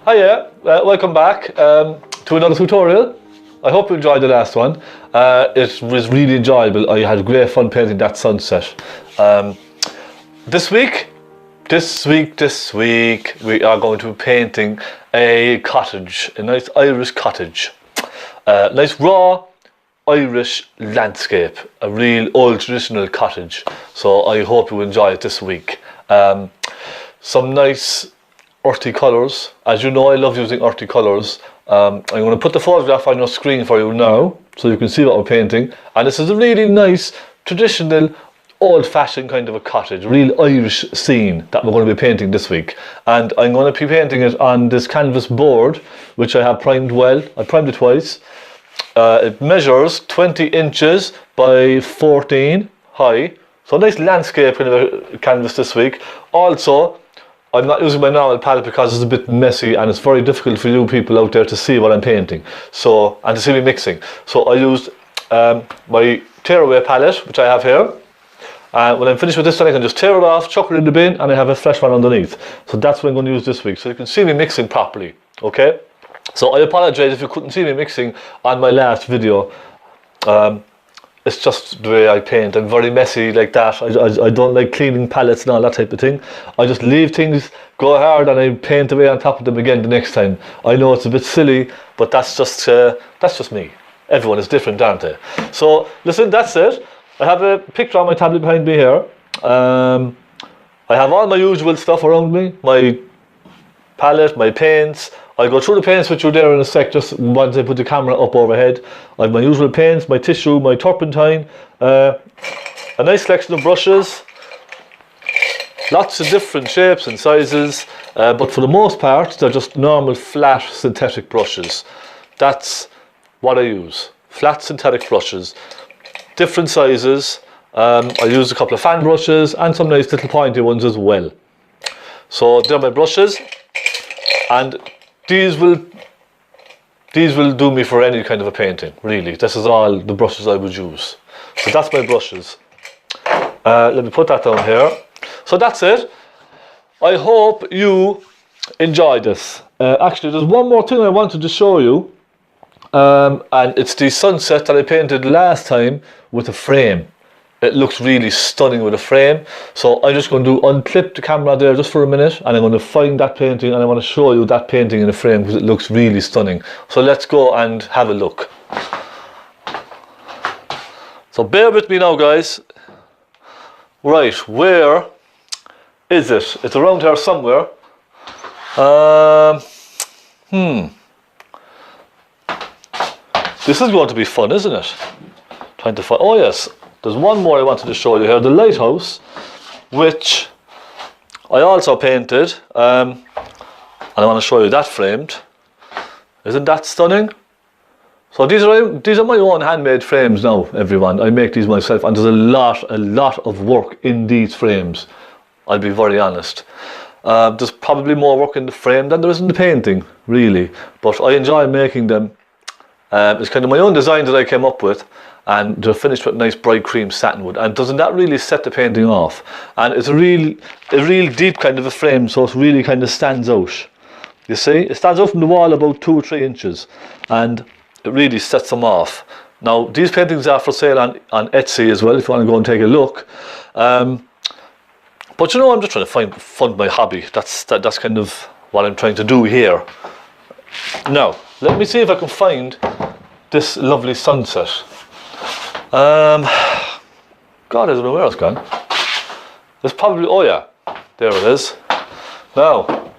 Hiya, welcome back to another tutorial. I hope you enjoyed the last one. It was really enjoyable. I had great fun painting that sunset. This week we are going to be painting a cottage, a nice Irish cottage. Nice raw Irish landscape, a real old traditional cottage. So I hope you enjoy it this week. Some nice earthy colours. As you know, I love using earthy colours. I'm going to put the photograph on your screen for you now so you can see what we're painting. And this is a really nice traditional old-fashioned kind of a cottage, real Irish scene that we're going to be painting this week. And I'm going to be painting it on this canvas board which I have primed well. I primed it twice. It measures 20 inches by 14 high, so a nice landscape kind of a canvas this week. Also, I'm not using my normal palette because it's a bit messy and it's very difficult for you people out there to see what I'm painting, so, and to see me mixing. So I used my tearaway palette, which I have here. And when I'm finished with this, then I can just tear it off, chuck it in the bin, and I have a fresh one underneath. So that's what I'm going to use this week, so you can see me mixing properly, okay? So I apologise if you couldn't see me mixing on my last video. It's just the way I paint. I'm very messy like that. I don't like cleaning palettes and all that type of thing. I just leave things go hard and I paint away on top of them again the next time. I know it's a bit silly, but that's just me. Everyone is different, aren't they? So listen, that's it. I have a picture on my tablet behind me here. I have all my usual stuff around me. My palette, my paints. I'll go through the paints with you there in a sec, just once I put the camera up overhead. I have my usual paints, my tissue, my turpentine, a nice selection of brushes, lots of different shapes and sizes, but for the most part they're just normal flat synthetic brushes. That's what I use, flat synthetic brushes, different sizes. I use a couple of fan brushes and some nice little pointy ones as well. So they're my brushes, and these will do me for any kind of a painting, really. This is all the brushes I would use. So that's my brushes. Let me put that down here. So that's it. I hope you enjoyed this. Actually, there's one more thing I wanted to show you. And it's the sunset that I painted last time with a frame. It looks really stunning with a frame. So I'm just going to unclip the camera there just for a minute, and I'm going to find that painting and I want to show you that painting in a frame because it looks really stunning. So let's go and have a look. So bear with me now, guys. Right, where is it? It's around here somewhere. This is going to be fun, isn't it? Trying to find, oh yes. There's one more I wanted to show you here, the lighthouse, which I also painted, and I want to show you that framed. Isn't that stunning? So these are my own handmade frames now, everyone. I make these myself, and there's a lot of work in these frames. I'll be very honest. There's probably more work in the frame than there is in the painting, really. But I enjoy making them. It's kind of my own design that I came up with, and they're finished with nice bright cream satin wood, and doesn't that really set the painting off? And it's a real deep kind of a frame, so it really kind of stands out. You see, it stands out from the wall about 2 or 3 inches, and it really sets them off. Now these paintings are for sale on Etsy as well if you want to go and take a look. But you know, I'm just trying to fund my hobby. That's kind of what I'm trying to do here. Now let me see if I can find this lovely sunset. God, I don't know where it's gone. There's probably, oh yeah, there it is. Now,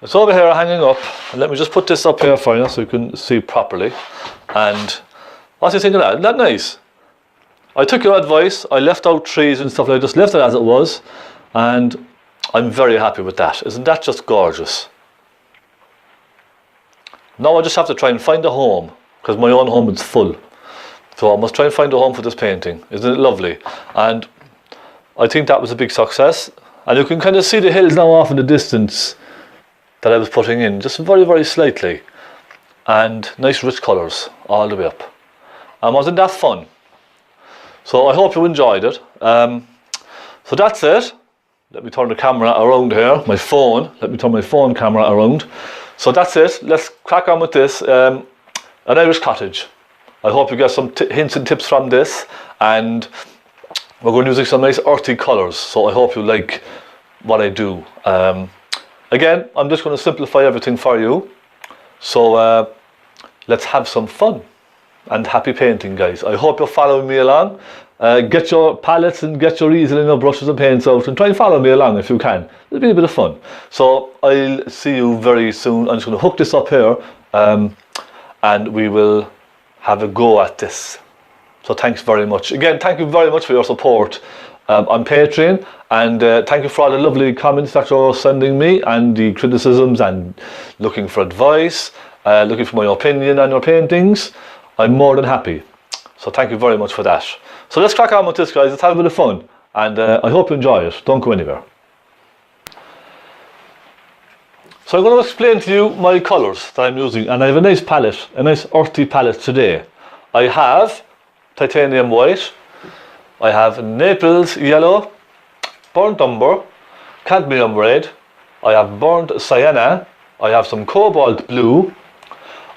it's over here hanging up, and let me just put this up here for you so you can see properly. And what do you think of that? Isn't that nice? I took your advice, I left out trees and stuff like that, just left it as it was, and I'm very happy with that. Isn't that just gorgeous? Now I just have to try and find a home, because my own home is full. So I must try and find a home for this painting. Isn't it lovely? And I think that was a big success. And you can kind of see the hills now off in the distance that I was putting in, just very slightly. And nice rich colours all the way up. And wasn't that fun? So I hope you enjoyed it. So that's it. let me turn the camera around here, my phone, let me turn my phone camera around. So that's it, let's crack on with this, an Irish cottage. I hope you get some hints and tips from this, and we're going to use some nice earthy colours, so I hope you like what I do. Again, I'm just going to simplify everything for you, so let's have some fun and happy painting, guys. I hope you're following me along. Get your palettes and get your easel and your brushes and paints out and try and follow me along if you can. It'll be a bit of fun. So I'll see you very soon. I'm just going to hook this up here and we will have a go at this. So thanks very much. Again, thank you very much for your support on Patreon, and thank you for all the lovely comments that you're sending me and the criticisms and looking for advice, looking for my opinion on your paintings. I'm more than happy. So thank you very much for that. So let's crack on with this, guys. Let's have a bit of fun, and I hope you enjoy it. Don't go anywhere. So I'm going to explain to you my colours that I'm using, and I have a nice palette, a nice earthy palette today. I have titanium white, I have Naples yellow, burnt umber, cadmium red, I have burnt sienna, I have some cobalt blue.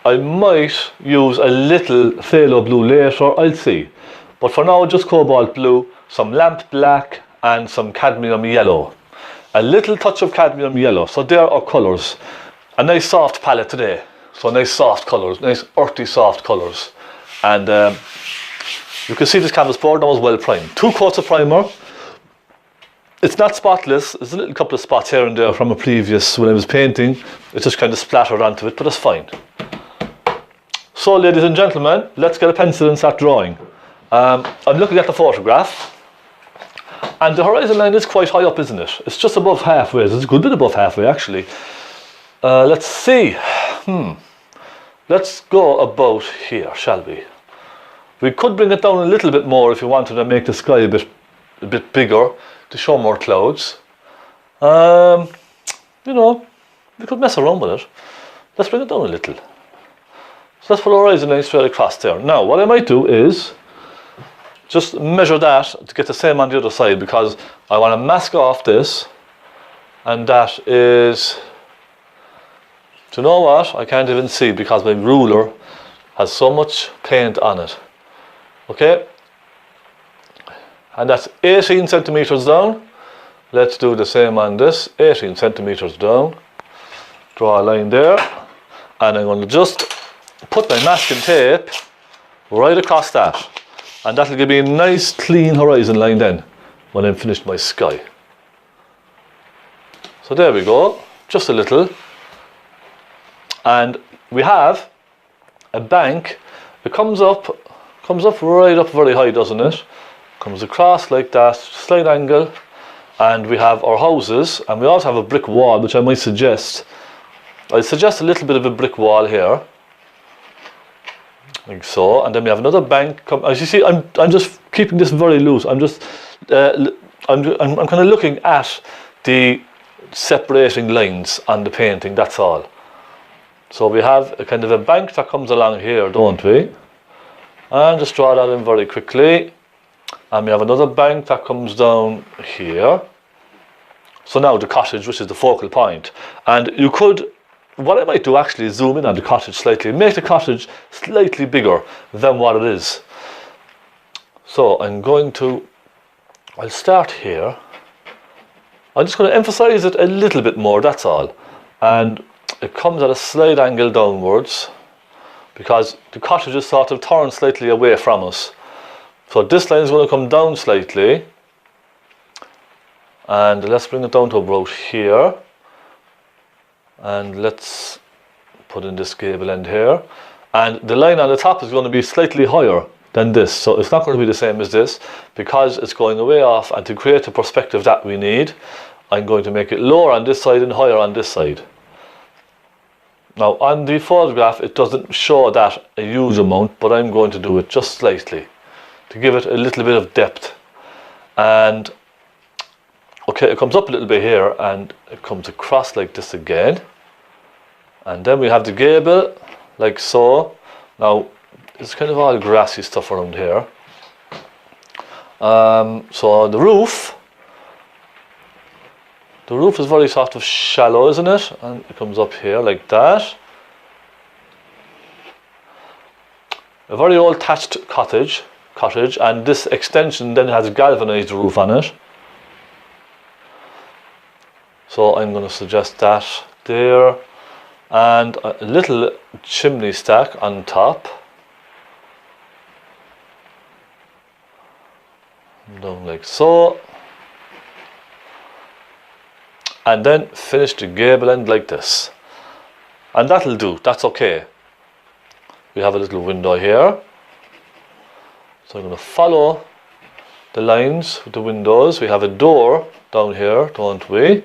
I might use a little phthalo blue later, I'll see. But for now, just cobalt blue, some lamp black, and some cadmium yellow. A little touch of cadmium yellow. So there are colours. A nice soft palette today. So nice soft colours, nice earthy soft colours. And you can see this canvas board now is well primed. 2 coats of primer. It's not spotless. There's a little couple of spots here and there from a previous, when I was painting. It just kind of splattered onto it, but that's fine. So ladies and gentlemen, let's get a pencil and start drawing. I'm looking at the photograph, and the horizon line is quite high up, isn't it? It's just above halfway. It's a good bit above halfway, actually. Let's see. Let's go about here, shall we? We could bring it down a little bit more if you wanted to make the sky a bit bigger to show more clouds. You know, we could mess around with it. Let's bring it down a little. So let's put the horizon line straight across there. Now, what I might do is just measure that to get the same on the other side, because I want to mask off this, and that is, do you know what? I can't even see because my ruler has so much paint on it. Okay, and that's 18 centimeters down. Let's do the same on this, 18 centimeters down. Draw a line there, and I'm going to just put my masking tape right across that. And that'll give me a nice clean horizon line then, when I'm finished my sky. So there we go, just a little. And we have a bank. It comes up right up very high, doesn't it? Comes across like that, slight angle. And we have our houses, and we also have a brick wall, which I might suggest. I suggest a little bit of a brick wall here. Like so, and then we have another bank. As you see, I'm just keeping this very loose. I'm just I'm kind of looking at the separating lines on the painting. That's all. So we have a kind of a bank that comes along here, don't we? And just draw that in very quickly. And we have another bank that comes down here. So now the cottage, which is the focal point, and you could. What I might do actually is zoom in on the cottage slightly, make the cottage slightly bigger than what it is. So I'll start here. I'm just going to emphasize it a little bit more, that's all. And it comes at a slight angle downwards, because the cottage is sort of turned slightly away from us. So this line is going to come down slightly. And let's bring it down to about here. And let's put in this gable end here, and the line on the top is going to be slightly higher than this, so it's not going to be the same as this because it's going away off, and to create the perspective that we need, I'm going to make it lower on this side and higher on this side. Now on the photograph it doesn't show that a huge amount, but I'm going to do it just slightly to give it a little bit of depth. And okay, it comes up a little bit here and it comes across like this again. And then we have the gable, like so. Now, it's kind of all grassy stuff around here. So the roof, The roof is very sort of shallow, isn't it? And it comes up here like that. A very old thatched cottage, and this extension then has a galvanized roof on it. So I'm going to suggest that there, and a little chimney stack on top. Down like so. And then finish the gable end like this. And that'll do, that's okay. We have a little window here. So I'm going to follow the lines with the windows. We have a door down here, don't we?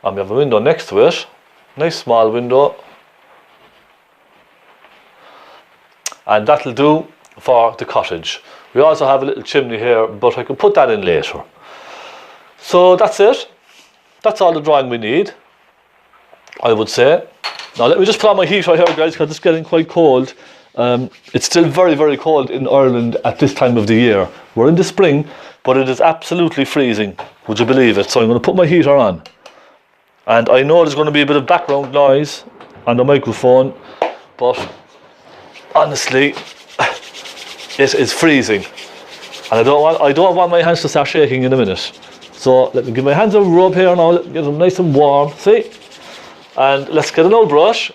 And we have a window next to it. Nice small window. And that'll do for the cottage. We also have a little chimney here, but I can put that in later. So that's it. That's all the drawing we need, I would say. Now let me just put on my heater here, guys, because it's getting quite cold. It's still very, very cold in Ireland at this time of the year. We're in the spring, but it is absolutely freezing. Would you believe it? So I'm going to put my heater on. And I know there's going to be a bit of background noise on the microphone, but honestly, it is freezing. And I don't want my hands to start shaking in a minute. So let me give my hands a rub here now, let me get them nice and warm, see? And let's get an old brush.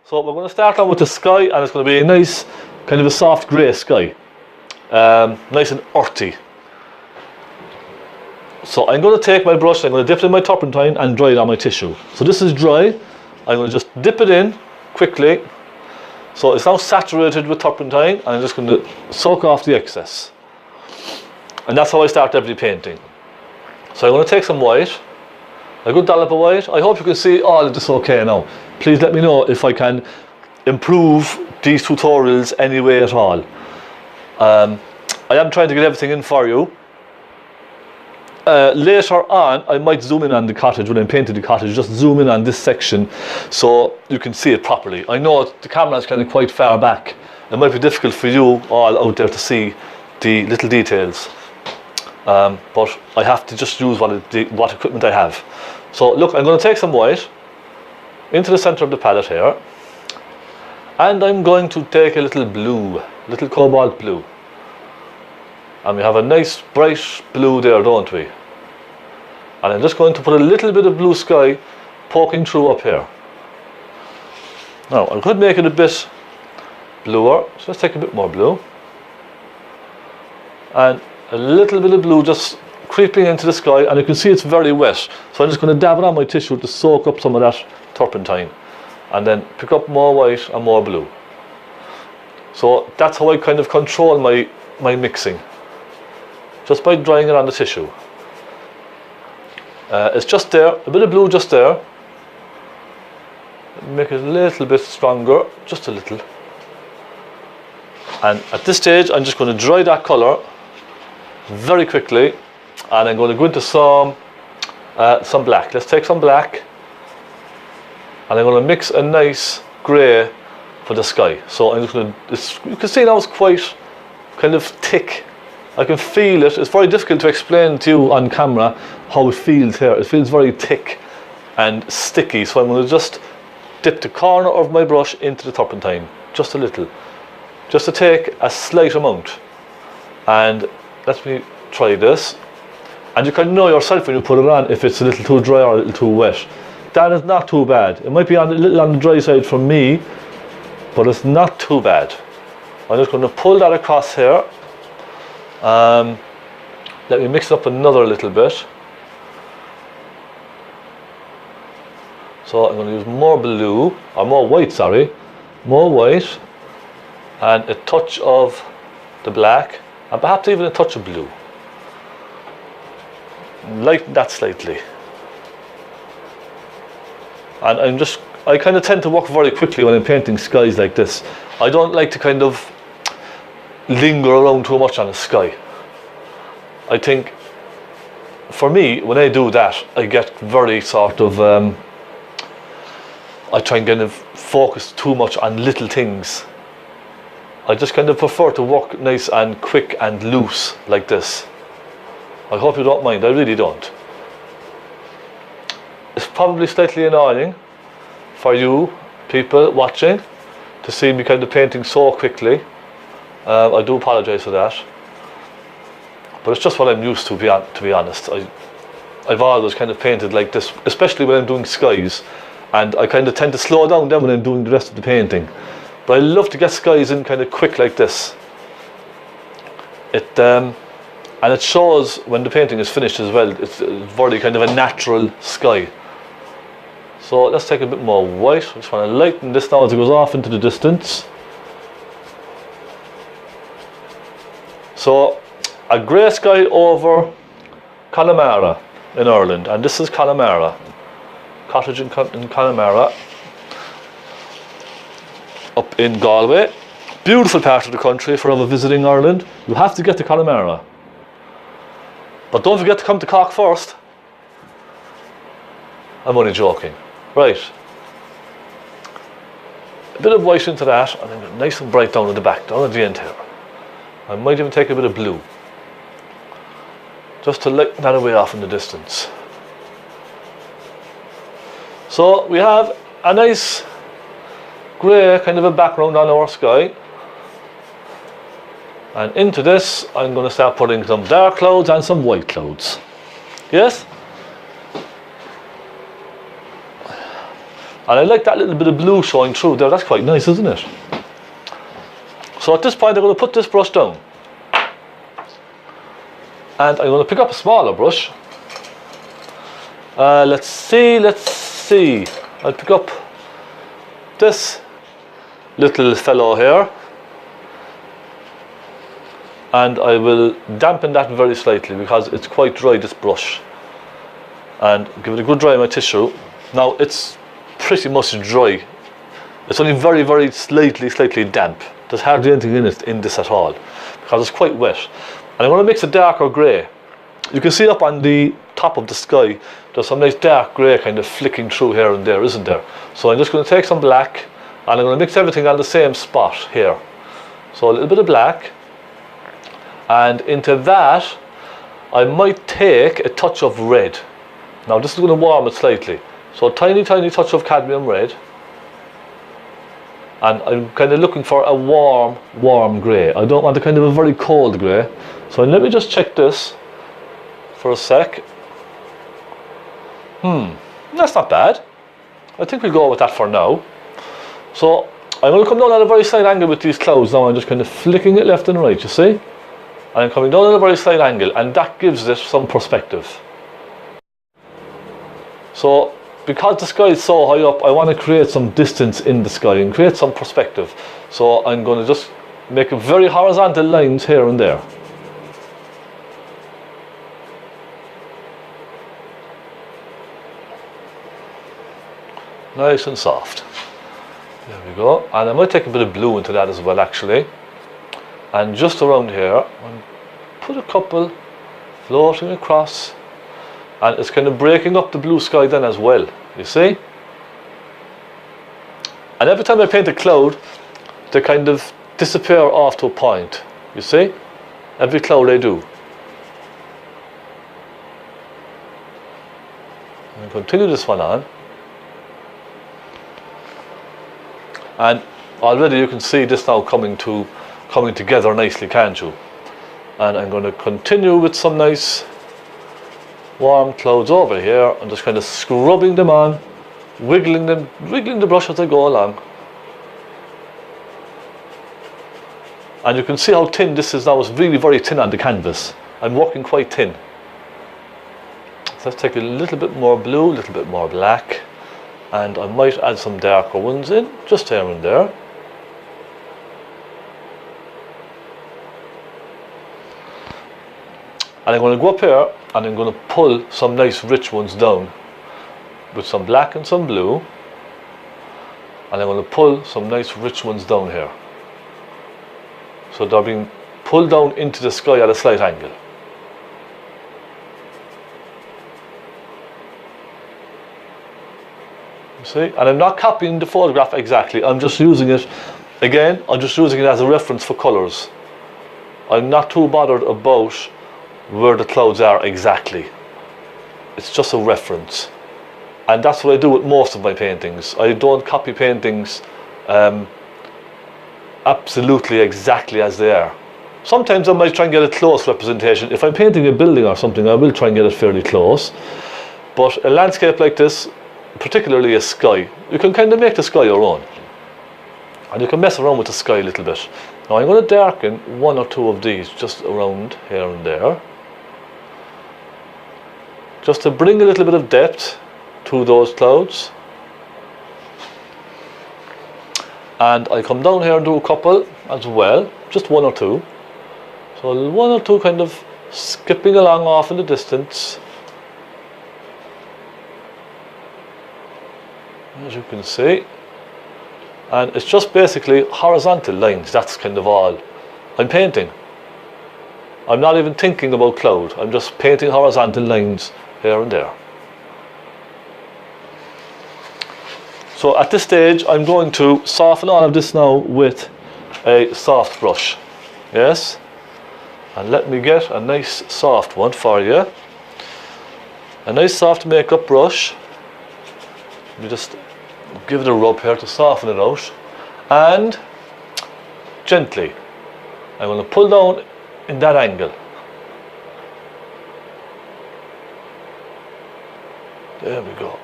So we're going to start on with the sky, and it's going to be a nice, kind of a soft grey sky. Nice and earthy. So I'm going to take my brush, I'm going to dip it in my turpentine and dry it on my tissue. So this is dry. I'm going to just dip it in quickly. So it's now saturated with turpentine, and I'm just going to soak off the excess. And that's how I start every painting. So I'm going to take some white, a good dollop of white. I hope you can see all of this okay now. Please let me know if I can improve these tutorials any way at all. I am trying to get everything in for you. Later on, I might zoom in on the cottage when I'm painting the cottage, just zoom in on this section so you can see it properly. I know the camera is kind of quite far back. It might be difficult for you all out there to see the little details. But I have to just use what equipment I have. So look, I'm going to take some white into the center of the palette here, and I'm going to take a little blue, little cobalt blue, and we have a nice bright blue there, don't we? And I'm just going to put a little bit of blue sky poking through up here. Now I could make it a bit bluer, so let's take a bit more blue, and a little bit of blue just creeping into the sky, and you can see it's very wet. So I'm just going to dab it on my tissue to soak up some of that turpentine, and then pick up more white and more blue. So that's how I kind of control my mixing, just by drying it on the tissue. It's just there, a bit of blue just there. Make it a little bit stronger, just a little. And at this stage I'm just going to dry that colour very quickly, and I'm going to go into some black. Let's take some black, and I'm going to mix a nice grey for the sky. So I'm just going to, you can see now it's quite kind of thick. I can feel it. It's very difficult to explain to you on camera how it feels here. It feels very thick and sticky. So I'm going to just dip the corner of my brush into the turpentine, just a little, just to take a slight amount. And let me try this. And you can know yourself when you put it on if it's a little too dry or a little too wet. That is not too bad. It might be a little on the dry side for me, but it's not too bad. I'm just going to pull that across here. Let me mix up another little bit. So I'm going to use more blue, or more white, sorry. More white, and a touch of the black, and perhaps even a touch of blue. Lighten that slightly. And I kind of tend to work very quickly when I'm painting skies like this. I don't like to kind of linger around too much on the sky. I think for me, when I do that, I get very sort of I try and kind of focus too much on little things. I just kind of prefer to work nice and quick and loose like this. I hope you don't mind, I really don't. probably slightly annoying for you people watching to see me kind of painting so quickly. I do apologise for that, but it's just what I'm used to be honest. I've always kind of painted like this, especially when I'm doing skies, and I kind of tend to slow down then when I'm doing the rest of the painting. But I love to get skies in kind of quick like this. And it shows when the painting is finished as well. It's very kind of a natural sky. So let's take a bit more white. I just want to lighten this now as it goes off into the distance. So a grey sky over Connemara in Ireland, and this is Connemara, Cottage in Connemara, up in Galway. Beautiful part of the country for ever visiting Ireland. You have to get to Connemara, but don't forget to come to Cork first. I'm only joking. Right, a bit of white into that, and then nice and bright down at the back, down at the end here. I might even take a bit of blue, just to lighten that away off in the distance. So we have a nice grey kind of a background on our sky, and into this I'm going to start putting some dark clouds and some white clouds. Yes? And I like that little bit of blue showing through there. That's quite nice, isn't it? So at this point I'm going to put this brush down, and I'm going to pick up a smaller brush. Let's see. I'll pick up this little fellow here, and I will dampen that very slightly because it's quite dry, this brush, and give it a good dry on my tissue. Now it's pretty much dry. It's only very, very slightly damp. There's hardly anything in this at all because it's quite wet. And I'm going to mix a darker grey. You can see up on the top of the sky there's some nice dark grey kind of flicking through here and there, isn't there? So I'm just going to take some black, and I'm going to mix everything on the same spot here. So a little bit of black, and into that I might take a touch of red. Now this is going to warm it slightly. So a tiny touch of cadmium red, and I'm kind of looking for a warm grey. I don't want a kind of a very cold grey. So let me just check this for a sec. That's not bad. I think we'll go with that for now. So I'm going to come down at a very slight angle with these clouds now. I'm just kind of flicking it left and right, you see? And I'm coming down at a very slight angle, and that gives it some perspective. So because the sky is so high up, I want to create some distance in the sky and create some perspective. So I'm going to just make very horizontal lines here and there. Nice and soft. There we go. And I might take a bit of blue into that as well, actually. And just around here, I'll put a couple floating across. And it's kind of breaking up the blue sky then as well, you see? And every time I paint a cloud, they kind of disappear off to a point, you see? Every cloud I do. And continue this one on. And already you can see this now coming together nicely, can't you? And I'm going to continue with some nice warm clouds over here, and just kind of scrubbing them on, wiggling the brush as I go along. And you can see how thin this is now. It's really very thin on the canvas. I'm working quite thin. So let's take a little bit more blue, a little bit more black, and I might add some darker ones in, just here and there. And I'm going to go up here, and I'm going to pull some nice rich ones down with some black and some blue, and I'm going to pull some nice rich ones down here. So they're being pulled down into the sky at a slight angle. You see? And I'm not copying the photograph exactly, I'm just using it, again, I'm just using it as a reference for colours. I'm not too bothered about where the clouds are exactly. It's just a reference. And that's what I do with most of my paintings. I don't copy paintings absolutely exactly as they are. Sometimes I might try and get a close representation. If I'm painting a building or something, I will try and get it fairly close. But a landscape like this, particularly a sky, you can kind of make the sky your own. And you can mess around with the sky a little bit. Now I'm going to darken one or two of these just around here and there, just to bring a little bit of depth to those clouds. And I come down here and do a couple as well, just one or two. So one or two kind of skipping along off in the distance, as you can see. And it's just basically horizontal lines. That's kind of all I'm painting. I'm not even thinking about cloud. I'm just painting horizontal lines here and there. So at this stage, I'm going to soften all of this now with a soft brush. Yes? And let me get a nice soft one for you. A nice soft makeup brush. Let me just give it a rub here to soften it out. And gently, I'm going to pull down in that angle. There we go.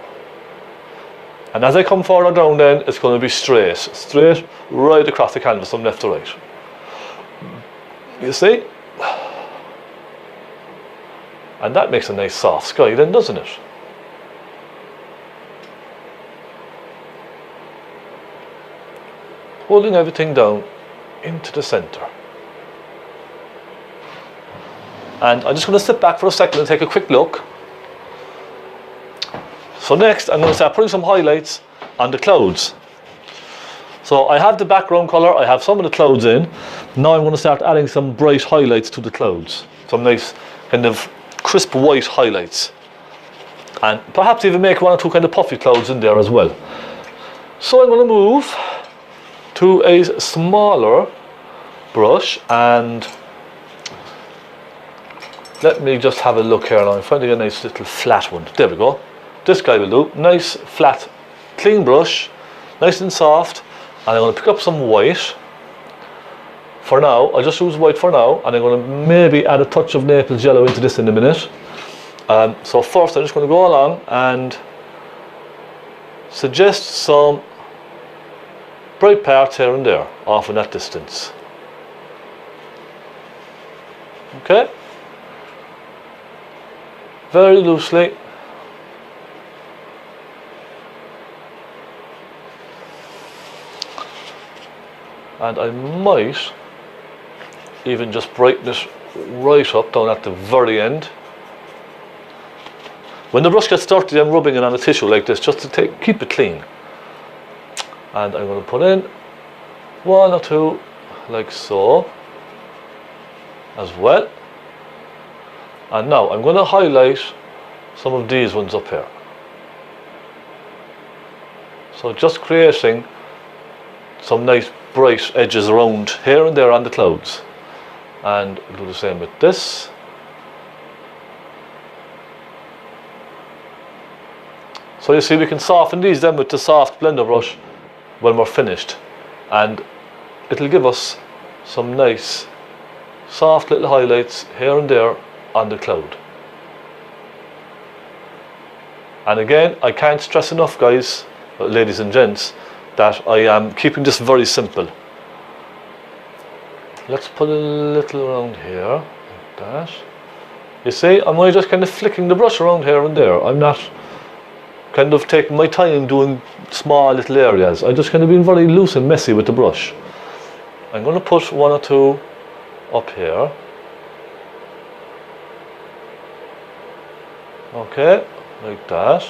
And as I come further down then, it's going to be straight right across the canvas from left to right. You see? And that makes a nice soft sky then, doesn't it? Holding everything down into the center. And I'm just going to sit back for a second and take a quick look. So next, I'm going to start putting some highlights on the clouds. So I have the background color, I have some of the clouds in. Now I'm going to start adding some bright highlights to the clouds. Some nice kind of crisp white highlights. And perhaps even make one or two kind of puffy clouds in there as well. So I'm going to move to a smaller brush and let me just have a look here now. I'm finding a nice little flat one. There we go. This guy will do. Nice flat clean brush, nice and soft, and I'm going to pick up some white for now. I'll just use white for now, and I'm going to maybe add a touch of Naples yellow into this in a minute. So first I'm just going to go along and suggest some bright parts here and there, off in that distance. Okay? Very loosely. And I might even just brighten it right up down at the very end. When the brush gets dirty, I'm rubbing it on a tissue like this just to keep it clean. And I'm going to put in one or two like so as well. And now I'm going to highlight some of these ones up here. So just creating some nice bright edges around here and there on the clouds. And do the same with this. So you see we can soften these then with the soft blender brush when we're finished, and it'll give us some nice soft little highlights here and there on the cloud. And again, I can't stress enough, guys, ladies and gents, that I am keeping this very simple. Let's put a little around here like that. You see, I'm only just kind of flicking the brush around here and there. I'm not kind of taking my time doing small little areas. I'm just kind of being very loose and messy with the brush. I'm going to put one or two up here. Okay, like that.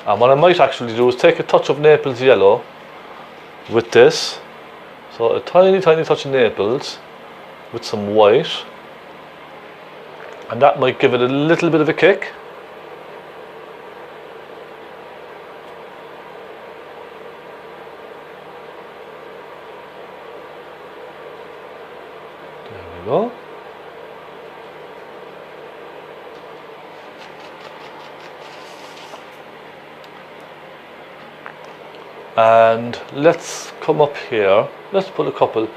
And what I might actually do is take a touch of Naples yellow with this. So a tiny touch of Naples with some white. And that might give it a little bit of a kick. There we go. And let's come up here. Let's put a couple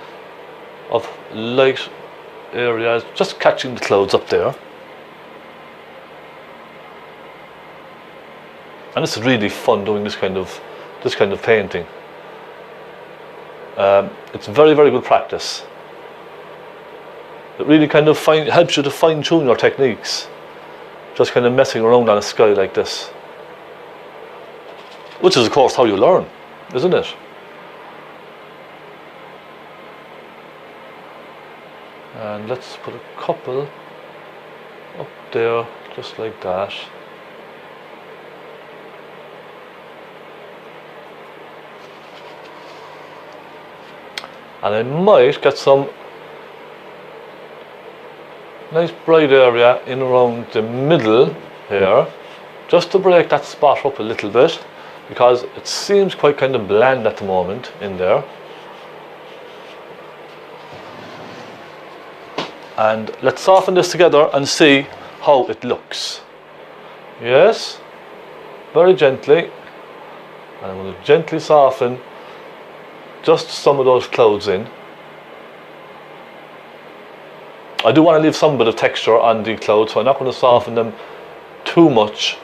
of light areas, just catching the clouds up there. And it's really fun doing this kind of painting. It's very, very good practice. It really kind of helps you to fine-tune your techniques, just kind of messing around on a sky like this, which is of course how you learn, isn't it? And let's put a couple up there, just like that. And I might get some nice bright area in around the middle here, just to break that spot up a little bit, because it seems quite kind of bland at the moment in there. And let's soften this together and see how it looks. Yes, very gently. And I'm going to gently soften just some of those clouds in. I do want to leave some bit of texture on the clouds, so I'm not going to soften them too much.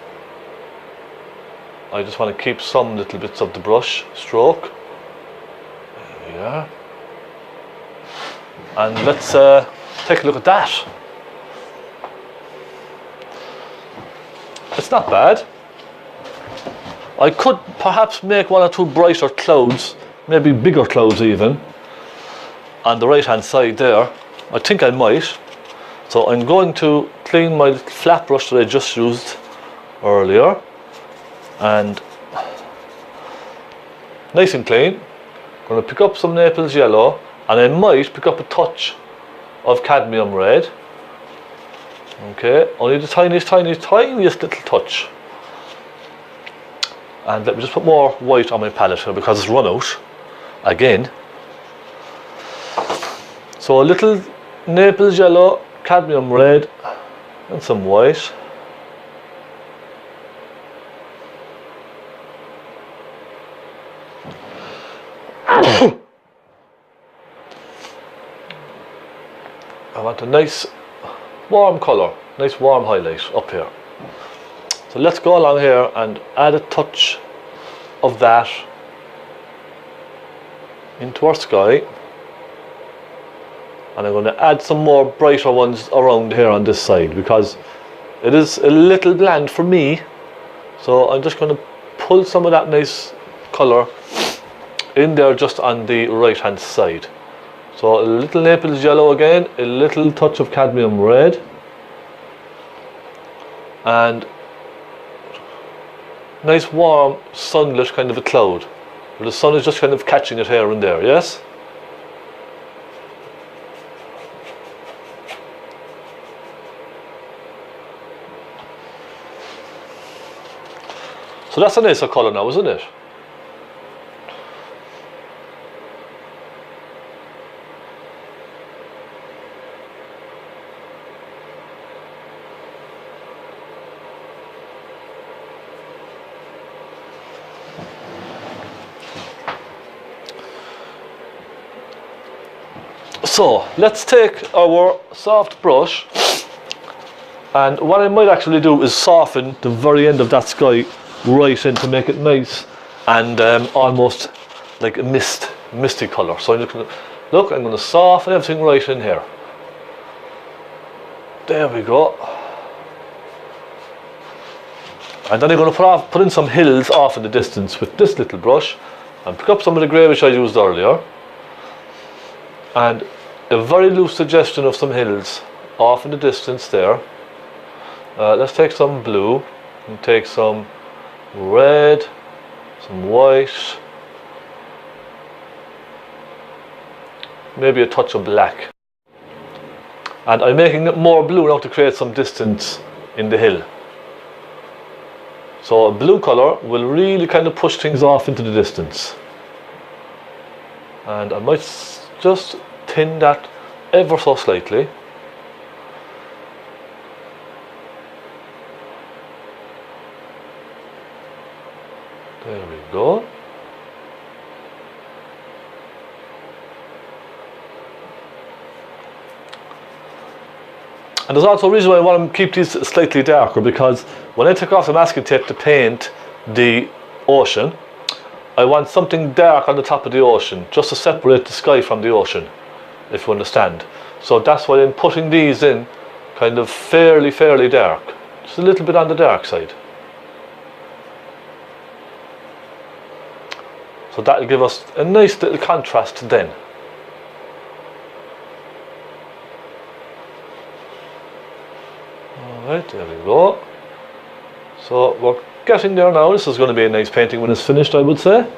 I just want to keep some little bits of the brush stroke. There we are. And let's take a look at that. It's not bad. I could perhaps make one or two brighter clouds, maybe bigger clouds even, on the right hand side there. I think I might. So I'm going to clean my flat brush that I just used earlier, and nice and clean. I'm going to pick up some Naples yellow, and I might pick up a touch of cadmium red. Okay, only the tiniest little touch. And let me just put more white on my palette here because it's run out again. So a little Naples yellow, cadmium red, and some white. I want a nice warm colour, nice warm highlight up here. So let's go along here and add a touch of that into our sky. And I'm going to add some more brighter ones around here on this side, because it is a little bland for me. So I'm just going to pull some of that nice colour in there just on the right hand side. So a little Naples yellow again, a little touch of cadmium red, and nice warm sunlit kind of a cloud, where the sun is just kind of catching it here and there, yes? So that's a nicer colour now, isn't it? So let's take our soft brush, and what I might actually do is soften the very end of that sky right in to make it nice and almost like a misty colour. So I'm just going to look, I'm going to soften everything right in here. There we go. And then I'm going to put in some hills off in the distance with this little brush and pick up some of the grey which I used earlier, and a very loose suggestion of some hills off in the distance there. Let's take some blue and take some red, some white, maybe a touch of black. And I'm making it more blue now to create some distance in the hill. So a blue colour will really kind of push things off into the distance. And I might just thin that ever so slightly. There we go. And there's also a reason why I want to keep these slightly darker, because when I take off the masking tape to paint the ocean, I want something dark on the top of the ocean, just to separate the sky from the ocean, if you understand. So that's why I'm putting these in kind of fairly dark, just a little bit on the dark side. So that'll give us a nice little contrast then. Alright, there we go. So we're getting there now. This is going to be a nice painting when it's finished, I would say.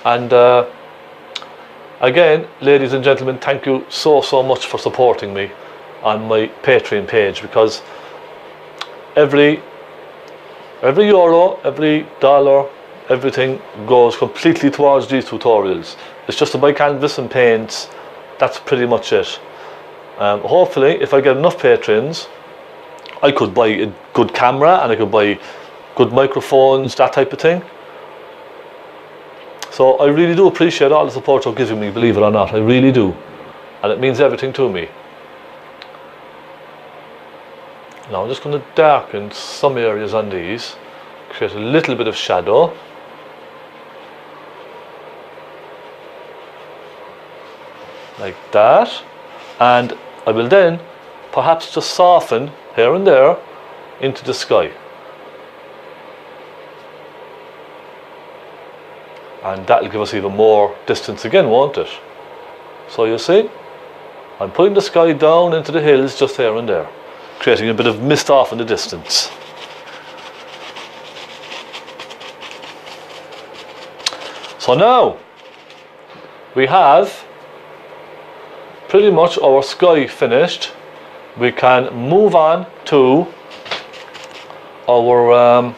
And again, ladies and gentlemen, thank you so much for supporting me on my Patreon page, because every euro, every dollar, everything goes completely towards these tutorials. It's just to buy canvas and paints. That's pretty much it. Hopefully, if I get enough patrons, I could buy a good camera and I could buy good microphones, that type of thing. So I really do appreciate all the support you're giving me, believe it or not, I really do. And it means everything to me. Now I'm just going to darken some areas on these, create a little bit of shadow. Like that. And I will then perhaps just soften here and there into the sky. And that'll give us even more distance again, won't it? So you see, I'm putting the sky down into the hills just here and there, creating a bit of mist off in the distance. So now we have pretty much our sky finished. We can move on to our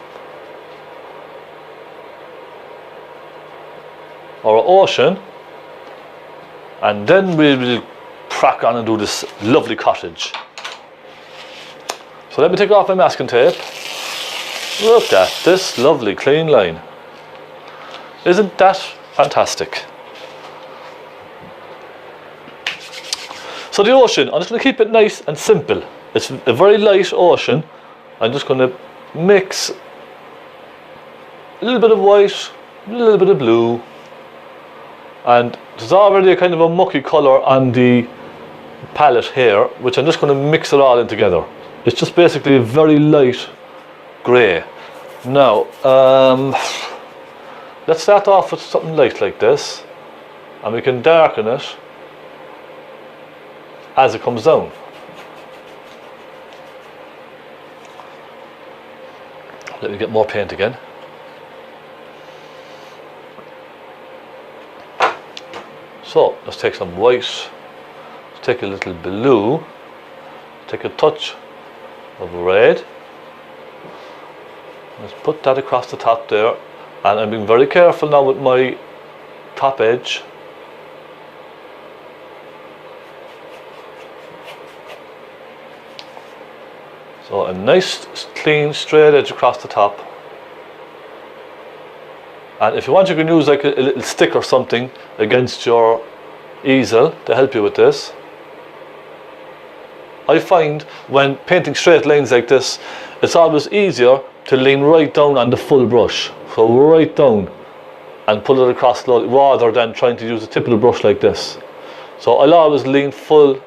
ocean, and then we will crack on and do this lovely cottage. So let me take off my masking tape. Look at this lovely clean line. Isn't that fantastic? So the ocean, I'm just going to keep it nice and simple. It's a very light ocean. I'm just going to mix a little bit of white, a little bit of blue, and there's already a kind of a mucky colour on the palette here, which I'm just going to mix it all in together. It's just basically a very light grey. Now, let's start off with something light like this, and we can darken it as it comes down. Let me get more paint again. So let's take some white, let's take a little blue, take a touch of red. Let's put that across the top there, and I'm being very careful now with my top edge. So a nice clean straight edge across the top. And if you want, you can use like a little stick or something against your easel to help you with this. I find when painting straight lines like this, it's always easier to lean right down on the full brush. So right down and pull it across slowly, rather than trying to use a tip of the brush like this. So I'll always lean full,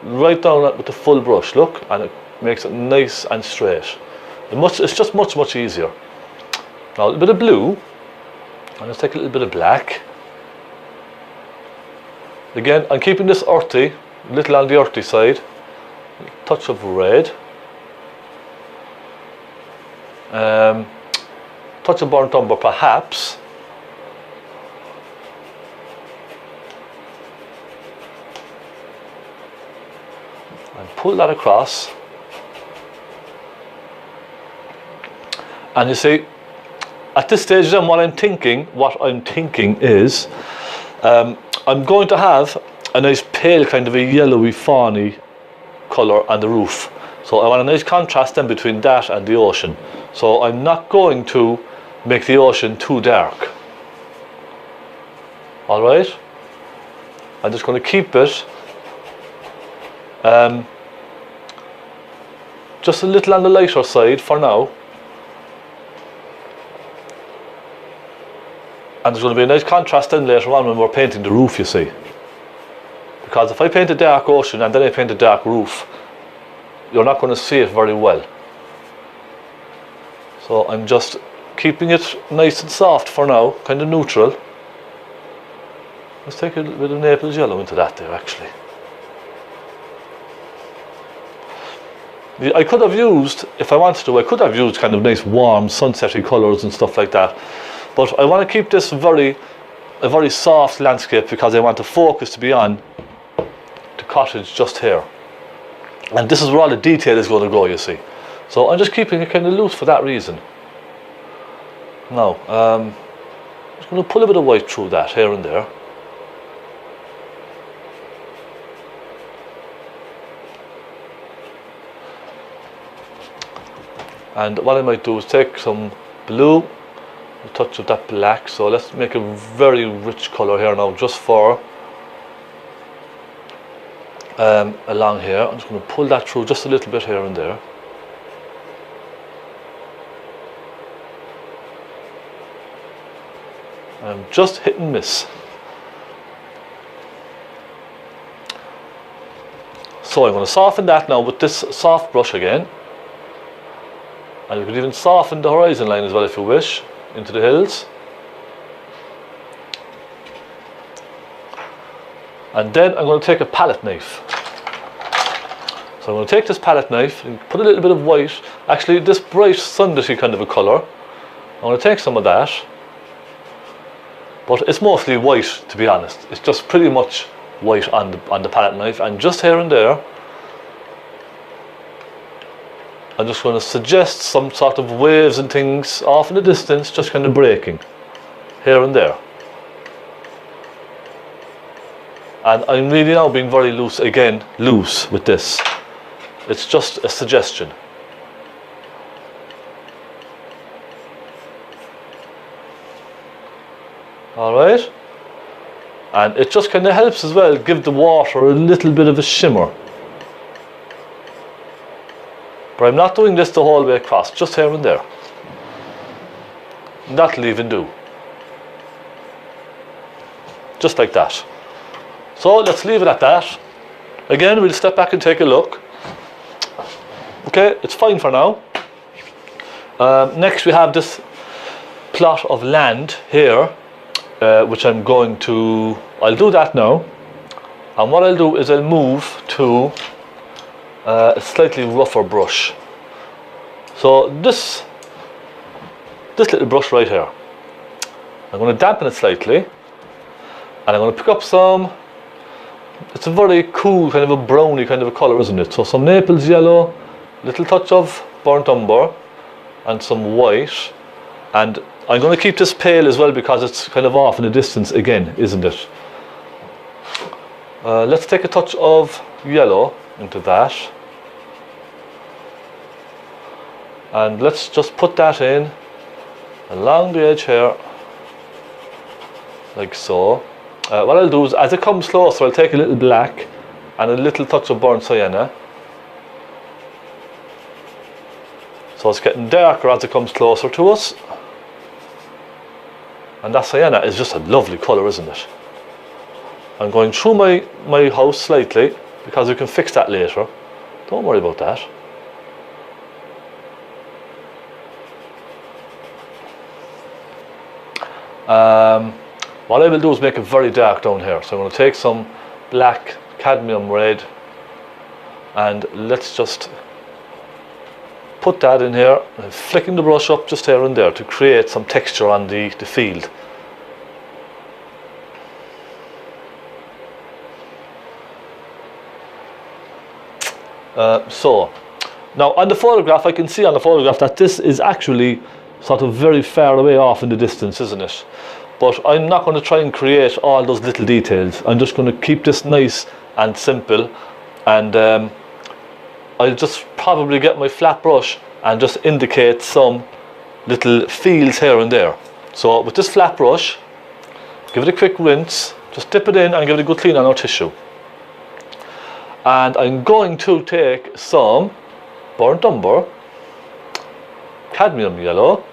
right down with the full brush, look, and it makes it nice and straight. It's just much easier. Now a little bit of blue. And let's take a little bit of black. Again, I'm keeping this earthy, a little on the earthy side. A touch of red. Touch of burnt umber perhaps. And pull that across. And you see, at this stage then what I'm thinking is I'm going to have a nice pale kind of a yellowy fawny colour on the roof. So I want a nice contrast then between that and the ocean. So I'm not going to make the ocean too dark. Alright? I'm just going to keep it just a little on the lighter side for now. And there's going to be a nice contrast then later on when we're painting the roof, you see. Because if I paint a dark ocean and then I paint a dark roof, you're not going to see it very well. So I'm just keeping it nice and soft for now, kind of neutral. Let's take a little bit of Naples yellow into that there actually. I could have used, if I wanted to, I could have used kind of nice warm sunsetty colours and stuff like that. But I want to keep this a very soft landscape because I want the focus to be on the cottage just here. And this is where all the detail is going to go, you see. So I'm just keeping it kind of loose for that reason. Now, I'm just going to pull a bit of white through that here and there. And what I might do is take some blue, a touch of that black. So let's make a very rich colour here now, just for along here. I'm just going to pull that through just a little bit here and there. I'm just hit and miss. So I'm going to soften that now with this soft brush again. And you could even soften the horizon line as well if you wish, into the hills. And then I'm going to take a palette knife. So I'm going to take this palette knife and put a little bit of white, actually this bright sunlessy kind of a colour. I'm going to take some of that. But it's mostly white, to be honest. It's just pretty much white on the palette knife, and just here and there I'm just going to suggest some sort of waves and things off in the distance, just kind of breaking here and there. And I'm really now being very loose, again, loose with this. It's just a suggestion. Alright? And it just kind of helps as well, give the water a little bit of a shimmer. But I'm not doing this the whole way across, just here and there. And that'll even do. Just like that. So let's leave it at that. Again, we'll step back and take a look. Okay, it's fine for now. Next we have this plot of land here, which I'm going to, I'll do that now. And what I'll do is I'll move to a slightly rougher brush. So this little brush right here, I'm going to dampen it slightly, and I'm going to pick up some, it's a very cool kind of a browny kind of a colour, isn't it? So some Naples yellow, little touch of burnt umber, and some white. And I'm going to keep this pale as well because it's kind of off in the distance again, isn't it? Let's take a touch of yellow into that. And let's just put that in along the edge here, like so. What I'll do is, as it comes closer, I'll take a little black and a little touch of burnt sienna. So it's getting darker as it comes closer to us. And that sienna is just a lovely colour, isn't it? I'm going through my house slightly because we can fix that later. Don't worry about that. What I will do is make it very dark down here. So I'm going to take some black cadmium red and let's just put that in here, and flicking the brush up just here and there to create some texture on the field. So now on the photograph, I can see on the photograph that this is actually sort of very far away off in the distance, isn't it? But I'm not going to try and create all those little details. I'm just going to keep this nice and simple, and I'll just probably get my flat brush and just indicate some little fields here and there. So with this flat brush, give it a quick rinse, just dip it in and give it a good clean on our tissue. And I'm going to take some burnt umber, cadmium yellow,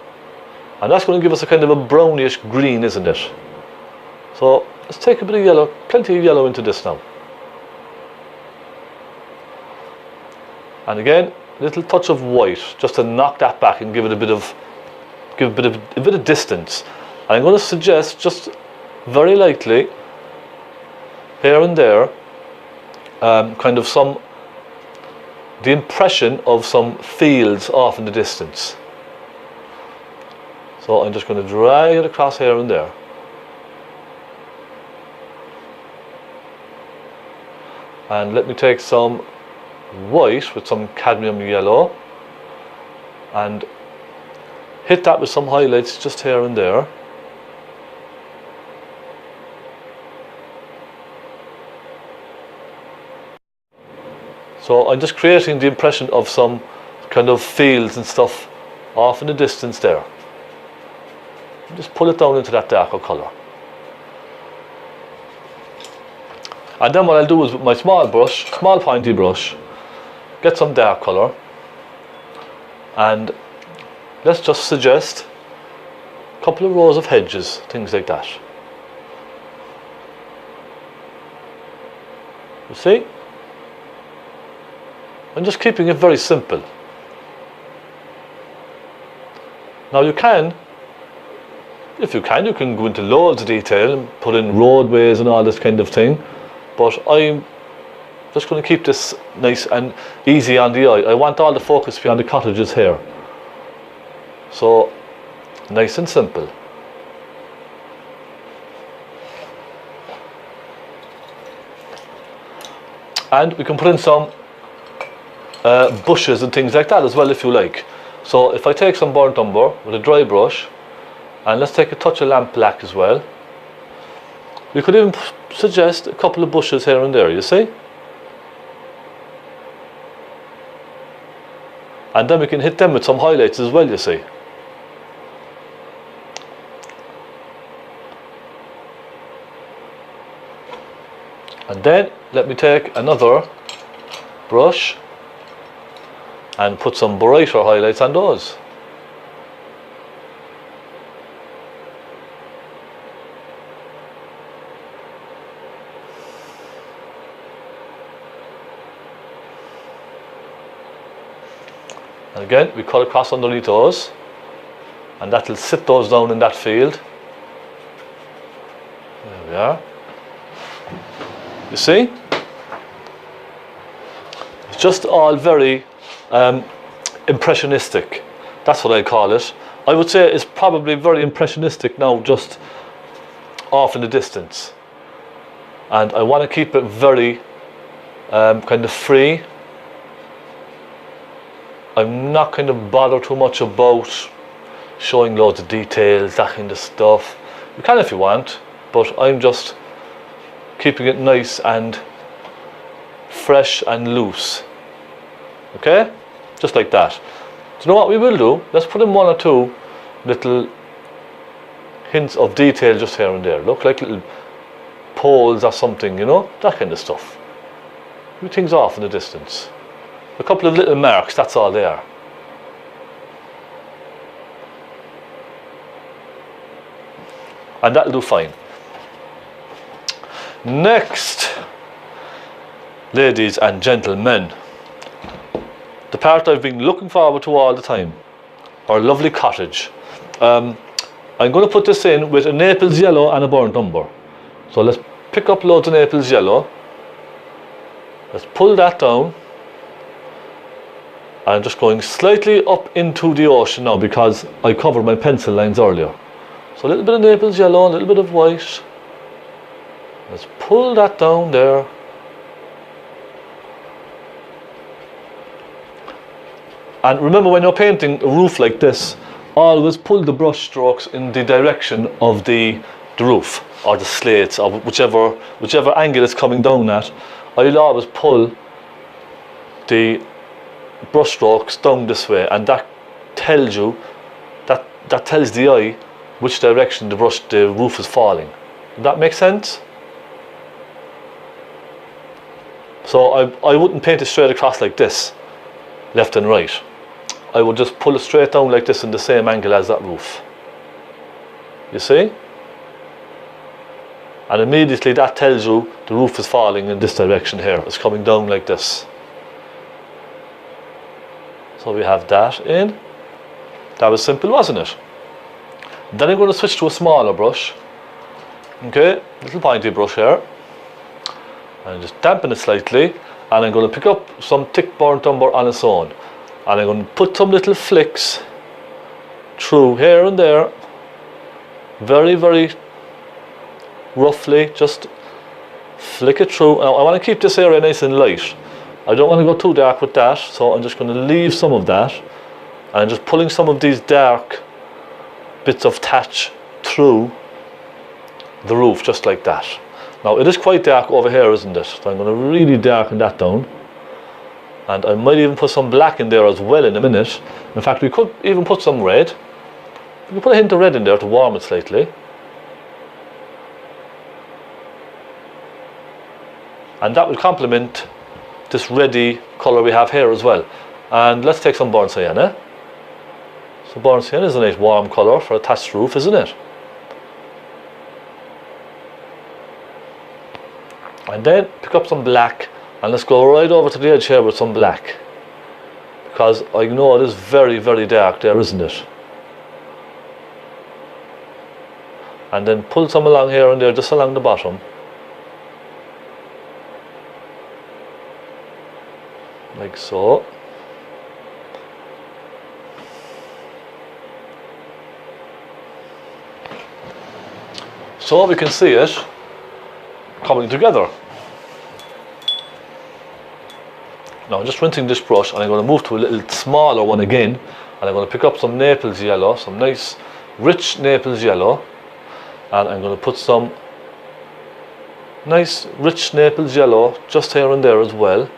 and that's going to give us a kind of a brownish green, isn't it? So let's take a bit of yellow, plenty of yellow into this now. And again, a little touch of white, just to knock that back and give it a bit of distance. And I'm going to suggest just very lightly here and there, kind of the impression of some fields off in the distance. So I'm just going to drag it across here and there. And let me take some white with some cadmium yellow and hit that with some highlights just here and there. So I'm just creating the impression of some kind of fields and stuff off in the distance there. Just pull it down into that darker colour. And then what I'll do is with my small pointy brush, get some dark colour, and let's just suggest a couple of rows of hedges, things like that. You see? I'm just keeping it very simple. Now you can, if you can go into loads of detail and put in roadways and all this kind of thing, but I'm just going to keep this nice and easy on the eye. I want all the focus to be on the cottages here. So, nice and simple. And we can put in some bushes and things like that as well if you like. So if I take some burnt umber with a dry brush, and let's take a touch of lamp black as well, we could even suggest a couple of bushes here and there, you see? And then we can hit them with some highlights as well, you see. And then let me take another brush and put some brighter highlights on those. And again, we cut across underneath those, and that will sit those down in that field. There we are. You see? It's just all very impressionistic. That's what I call it. I would say it's probably very impressionistic now, just off in the distance. And I want to keep it very kind of free. I'm not kind of bothered too much about showing loads of details, that kind of stuff. You can if you want, but I'm just keeping it nice and fresh and loose. Okay? Just like that. Do you know what we will do? Let's put in one or two little hints of detail just here and there. Look like little poles or something, you know? That kind of stuff. Leave things off in the distance. A couple of little marks, that's all they are. And that'll do fine. Next, ladies and gentlemen, the part I've been looking forward to all the time, our lovely cottage. I'm going to put this in with a Naples yellow and a burnt umber. So let's pick up loads of Naples yellow. Let's pull that down. I'm just going slightly up into the ocean now because I covered my pencil lines earlier. So a little bit of Naples yellow, a little bit of white. Let's pull that down there. And remember, when you're painting a roof like this, always pull the brush strokes in the direction of the roof or the slates or whichever angle it's coming down at. I'll always pull the brush strokes down this way, and that tells you, that tells the eye which direction the roof is falling. Does that make sense? So I wouldn't paint it straight across like this, left and right. I would just pull it straight down like this in the same angle as that roof. You see? And immediately that tells you the roof is falling in this direction here. It's coming down like this. So we have that in. That was simple, wasn't it? Then I'm going to switch to a smaller brush. Okay, little pointy brush here. And just dampen it slightly. And I'm going to pick up some thick burnt umber on its own. And I'm going to put some little flicks through here and there. Very, very roughly, just flick it through. Now I want to keep this area nice and light. I don't want to go too dark with that, so I'm just going to leave some of that. And I'm just pulling some of these dark bits of thatch through the roof, just like that. Now it is quite dark over here, isn't it? So I'm going to really darken that down. And I might even put some black in there as well in a minute. In fact, we could even put some red. We could put a hint of red in there to warm it slightly. And that will complement this reddy colour we have here as well. And let's take some burnt sienna. So burnt sienna is a nice warm colour for a thatched roof, isn't it? And then pick up some black, and let's go right over to the edge here with some black, because I know it is very, very dark there, isn't it? And then pull some along here and there, just along the bottom. Like so. So we can see it coming together. Now I'm just rinsing this brush, and I'm going to move to a little smaller one again, and I'm going to pick up some Naples yellow, some nice rich Naples yellow, and I'm going to put some nice rich Naples yellow just here and there as well.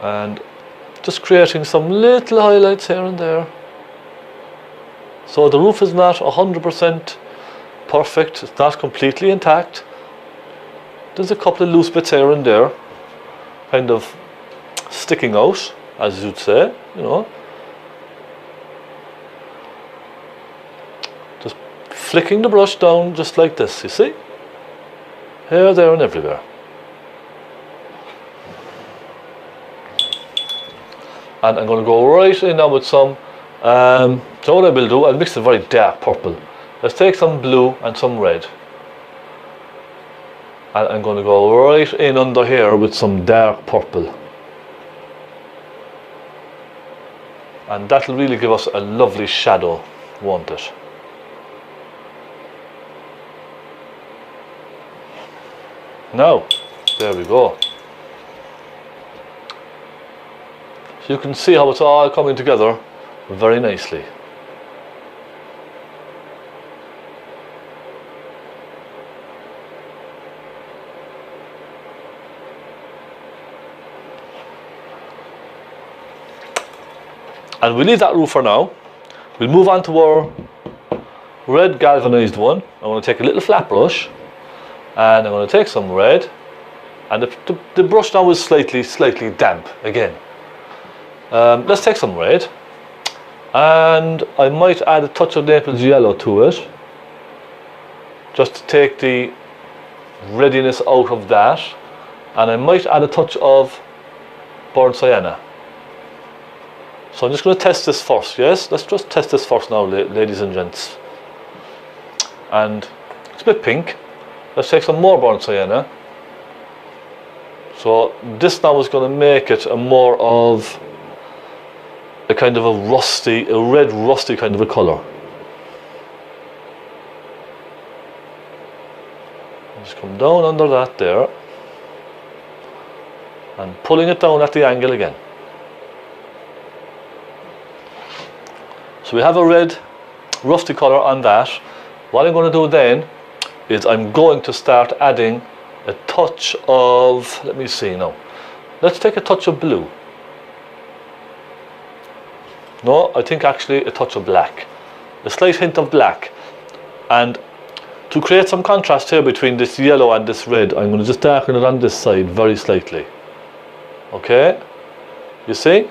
And just creating some little highlights here and there. So the roof is not 100% perfect, it's not completely intact. There's a couple of loose bits here and there, kind of sticking out, as you'd say, you know. Just flicking the brush down just like this, you see? Here, there and everywhere. And I'm going to go right in now with some, so what I will do, I'll mix a very dark purple. Let's take some blue and some red. And I'm going to go right in under here with some dark purple. And that'll really give us a lovely shadow, won't it? Now, there we go. You can see how it's all coming together very nicely. And we'll leave that roof for now. We'll move on to our red galvanized one. I'm going to take a little flat brush, and I'm going to take some red, and the brush now is slightly damp again. Let's take some red, and I might add a touch of Naples yellow to it, just to take the reddiness out of that, and I might add a touch of burnt sienna. So I'm just going to test this first, yes? Let's just test this first now, ladies and gents. And it's a bit pink. Let's take some more burnt sienna. So this now is going to make it a more of a kind of a red rusty kind of a colour. Just come down under that there, and pulling it down at the angle again. So we have a red rusty colour on that. What I'm going to do then is I'm going to start adding a touch of, let me see now, let's take a touch of blue. No, I think actually a touch of black, a slight hint of black. And to create some contrast here between this yellow and this red, I'm going to just darken it on this side very slightly. Okay, you see,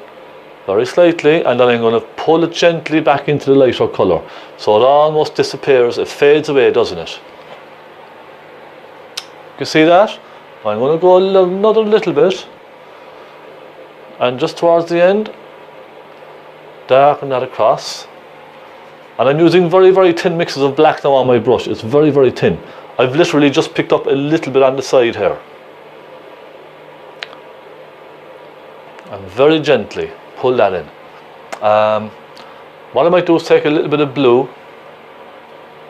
very slightly, and then I'm going to pull it gently back into the lighter colour, so it almost disappears, it fades away, doesn't it? You see that? I'm going to go another little bit, and just towards the end, darken that across. And I'm using very, very thin mixes of black now on my brush. It's very, very thin. I've literally just picked up a little bit on the side here. And very gently pull that in. What I might do is take a little bit of blue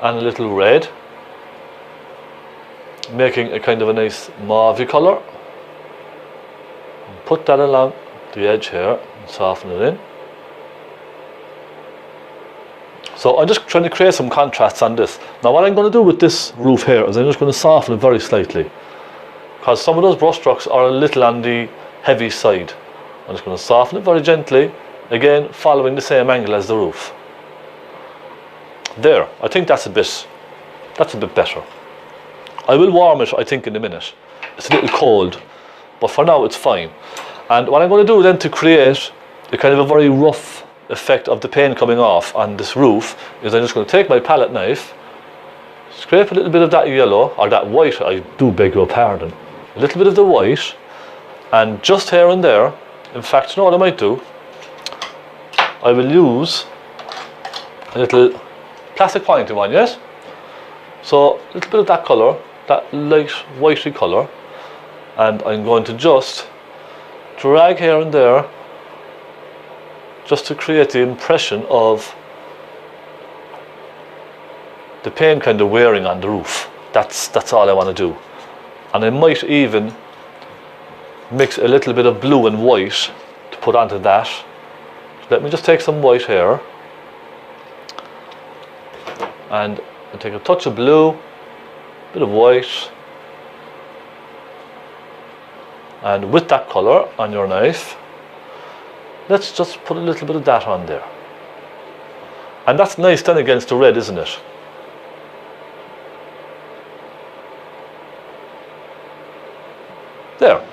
and a little red, making a kind of a nice mauve colour. Put that along the edge here and soften it in. So I'm just trying to create some contrasts on this. Now what I'm going to do with this roof here is I'm just going to soften it very slightly, because some of those brush strokes are a little on the heavy side. I'm just going to soften it very gently, again following the same angle as the roof. There, I think that's a bit better. I will warm it, I think, in a minute. It's a little cold, but for now it's fine. And what I'm going to do then to create a kind of a very rough effect of the paint coming off on this roof is I'm just going to take my palette knife, scrape a little bit of that yellow, or that white, I do beg your pardon, a little bit of the white, and just here and there, in fact, you know what I might do? I will use a little plastic pointy one, yes? So a little bit of that colour, that light whitey colour, and I'm going to just drag here and there, just to create the impression of the paint kind of wearing on the roof. That's all I want to do. And I might even mix a little bit of blue and white to put onto that. So let me just take some white here, and I'll take a touch of blue, a bit of white, and with that colour on your knife, let's just put a little bit of that on there. And that's nice then against the red, isn't it? There.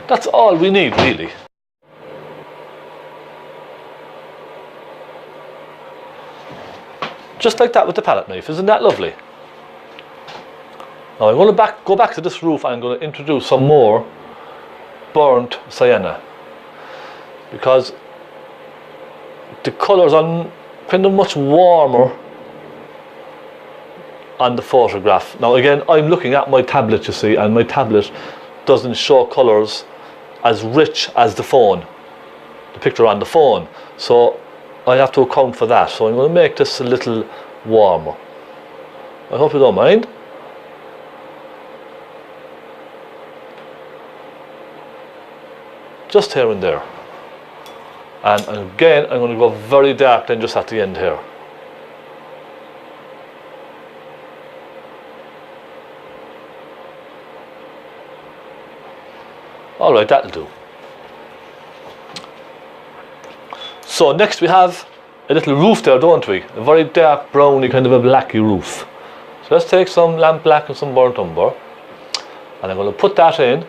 That's all we need, really. Just like that with the palette knife, isn't that lovely? Now I'm going to go back to this roof and I'm going to introduce some more burnt sienna, because the colours are kind of much warmer on the photograph. Now again, I'm looking at my tablet, you see, and my tablet doesn't show colours as rich as the phone, the picture on the phone, so I have to account for that. So I'm going to make this a little warmer. I hope you don't mind. Just here and there. And again, I'm going to go very dark then just at the end here. Alright, that'll do. So next we have a little roof there, don't we? A very dark browny, kind of a blacky roof. So let's take some lamp black and some burnt umber, and I'm going to put that in,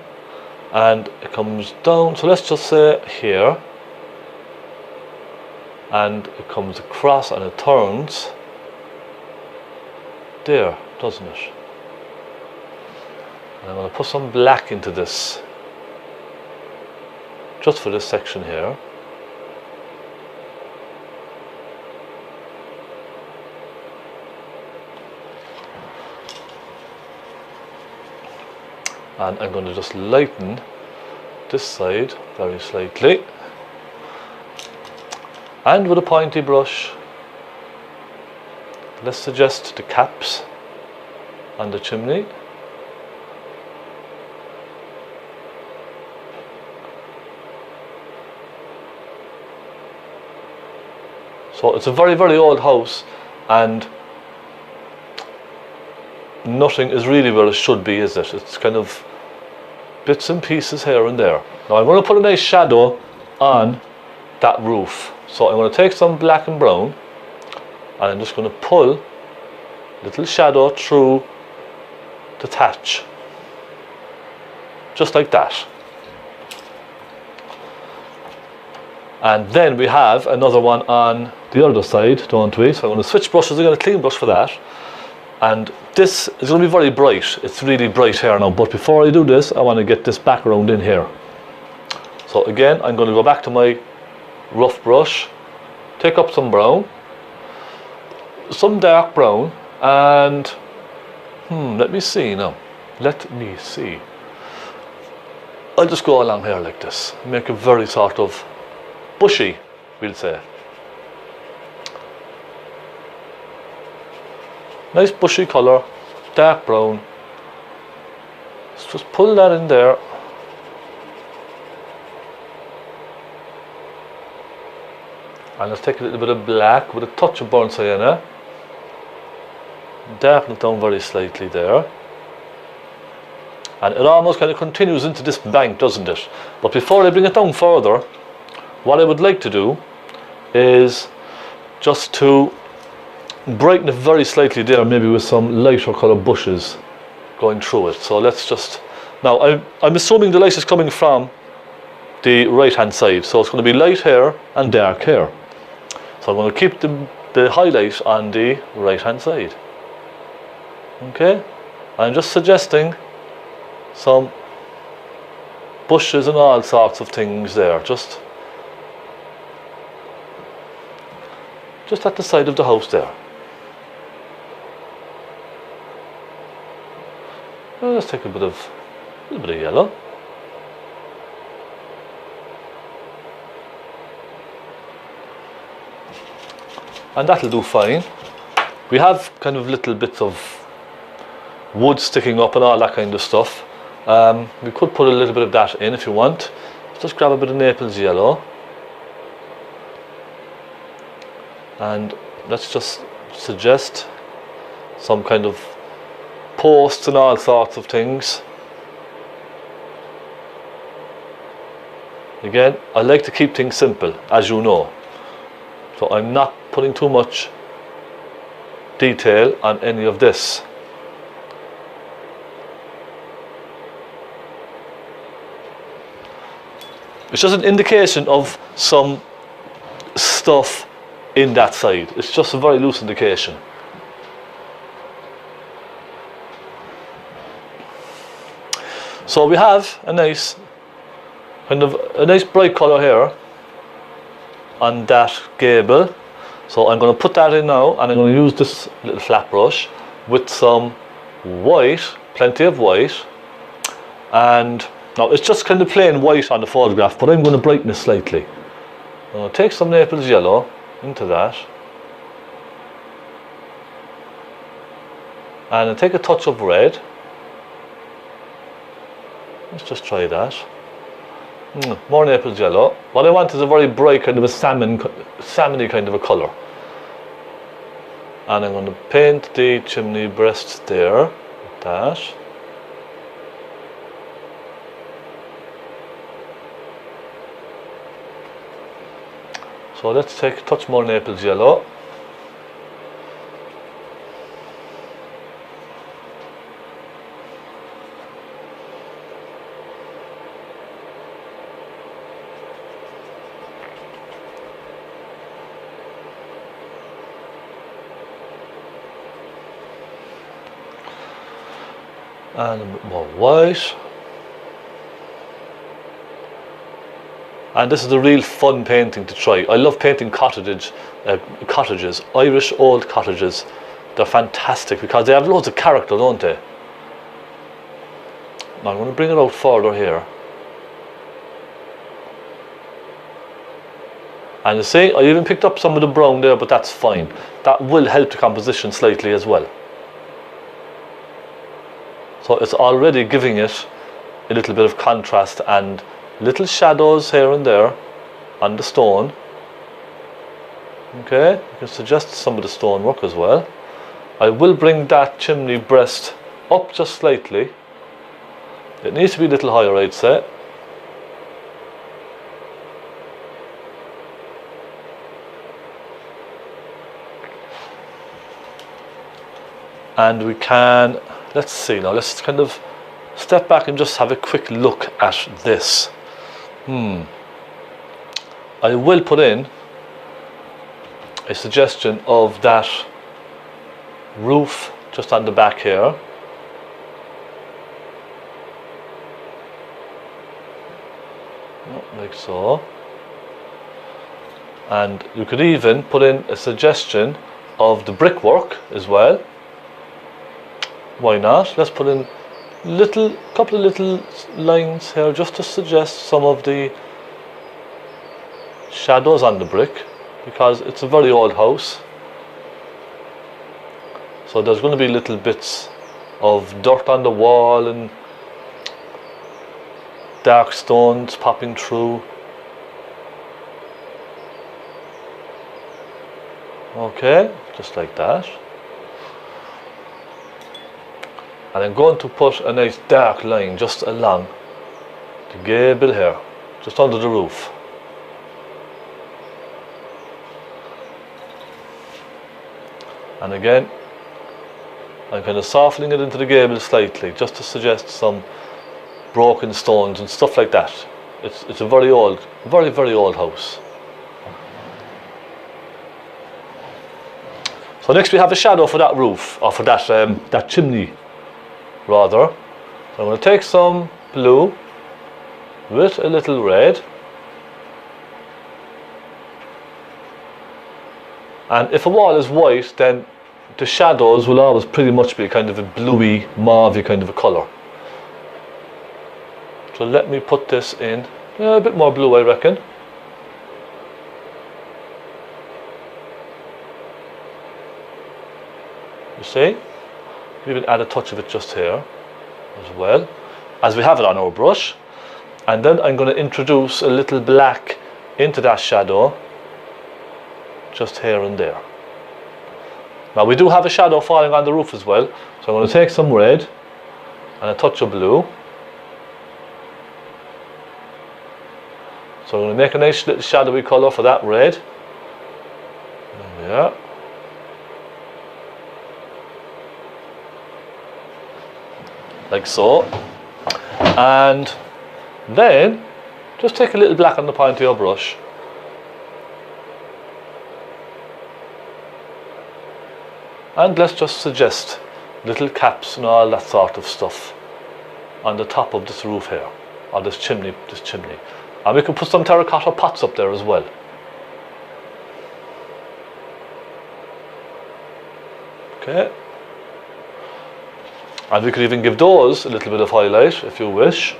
and it comes down, so let's just say here, and it comes across and it turns there, doesn't it? And I'm going to put some black into this, just for this section here. And I'm going to just lighten this side very slightly, and with a pointy brush, let's suggest the caps on the chimney. So it's a very, very old house, and nothing is really where it should be, is it? It's kind of bits and pieces here and there. Now I'm going to put a nice shadow on that roof. So I'm going to take some black and brown, and I'm just going to pull a little shadow through the thatch. Just like that. And then we have another one on the other side, don't we? So I'm going to switch brushes. I'm going to clean brush for that. And this is going to be very bright. It's really bright here now. But before I do this, I want to get this background in here. So again, I'm going to go back to my rough brush, take up some brown, some dark brown, and let me see now. Let me see. I'll just go along here like this. Make it very sort of bushy, we'll say. Nice bushy colour, dark brown. Let's just pull that in there. And let's take a little bit of black with a touch of burnt sienna. Darken it down very slightly there. And it almost kind of continues into this bank, doesn't it? But before I bring it down further, what I would like to do is just to brighten it very slightly there, maybe with some lighter colour bushes going through it. So let's just, now I'm assuming the light is coming from the right hand side, so it's going to be light here and dark here. So I'm going to keep the highlight on the right hand side. Okay, I'm just suggesting some bushes and all sorts of things there, just at the side of the house there. Well, let's take a little bit of yellow. And that'll do fine. We have kind of little bits of wood sticking up and all that kind of stuff. We could put a little bit of that in if you want. Just grab a bit of Naples yellow. And let's just suggest some kind of posts and all sorts of things. Again, I like to keep things simple, as you know. So I'm not putting too much detail on any of this. It's just an indication of some stuff in that side. It's just a very loose indication. So we have a nice bright colour here on that gable. So I'm going to put that in now, and I'm going to use this little flat brush with some white, plenty of white. And now it's just kind of plain white on the photograph, but I'm going to brighten it slightly. I'm going to take some Naples yellow into that, and I'll take a touch of red. Let's just try that. More Naples yellow. What I want is a very bright kind of a salmony kind of a colour. And I'm going to paint the chimney breast there, like that. So let's take a touch more Naples yellow. And a bit more white. And this is a real fun painting to try. I love painting cottages, Irish old cottages. They're fantastic because they have loads of character, don't they? Now I'm going to bring it out further here. And you see, I even picked up some of the brown there, but that's fine. That will help the composition slightly as well. So it's already giving it a little bit of contrast and little shadows here and there on the stone. Okay, you can suggest some of the stonework as well. I will bring that chimney breast up just slightly. It needs to be a little higher, I'd say. And we can, let's see now, let's kind of step back and just have a quick look at this. I will put in a suggestion of that roof just on the back here. Like so. And you could even put in a suggestion of the brickwork as well. Why not? Let's put in couple of little lines here just to suggest some of the shadows on the brick, because it's a very old house. So there's going to be little bits of dirt on the wall and dark stones popping through. Okay, just like that. And I'm going to put a nice dark line just along the gable here, just under the roof. And again, I'm kind of softening it into the gable slightly, just to suggest some broken stones and stuff like that. It's a very old, very old house. So next we have a shadow for that roof, or for that chimney, rather. So I'm going to take some blue with a little red. And if a wall is white, then the shadows will always pretty much be kind of a bluey, mauvey kind of a colour. So let me put this in a bit more blue, I reckon. You see? We even add a touch of it just here as well, as we have it on our brush. And then I'm going to introduce a little black into that shadow, just here and there. Now we do have a shadow falling on the roof as well, so I'm going to take some red and a touch of blue. So I'm going to make a nice little shadowy colour for that red. There we are. Like so. And then just take a little black on the point of your brush. And let's just suggest little caps and all that sort of stuff on the top of this roof here, or this chimney. And we can put some terracotta pots up there as well. Okay. And we could even give those a little bit of highlight if you wish.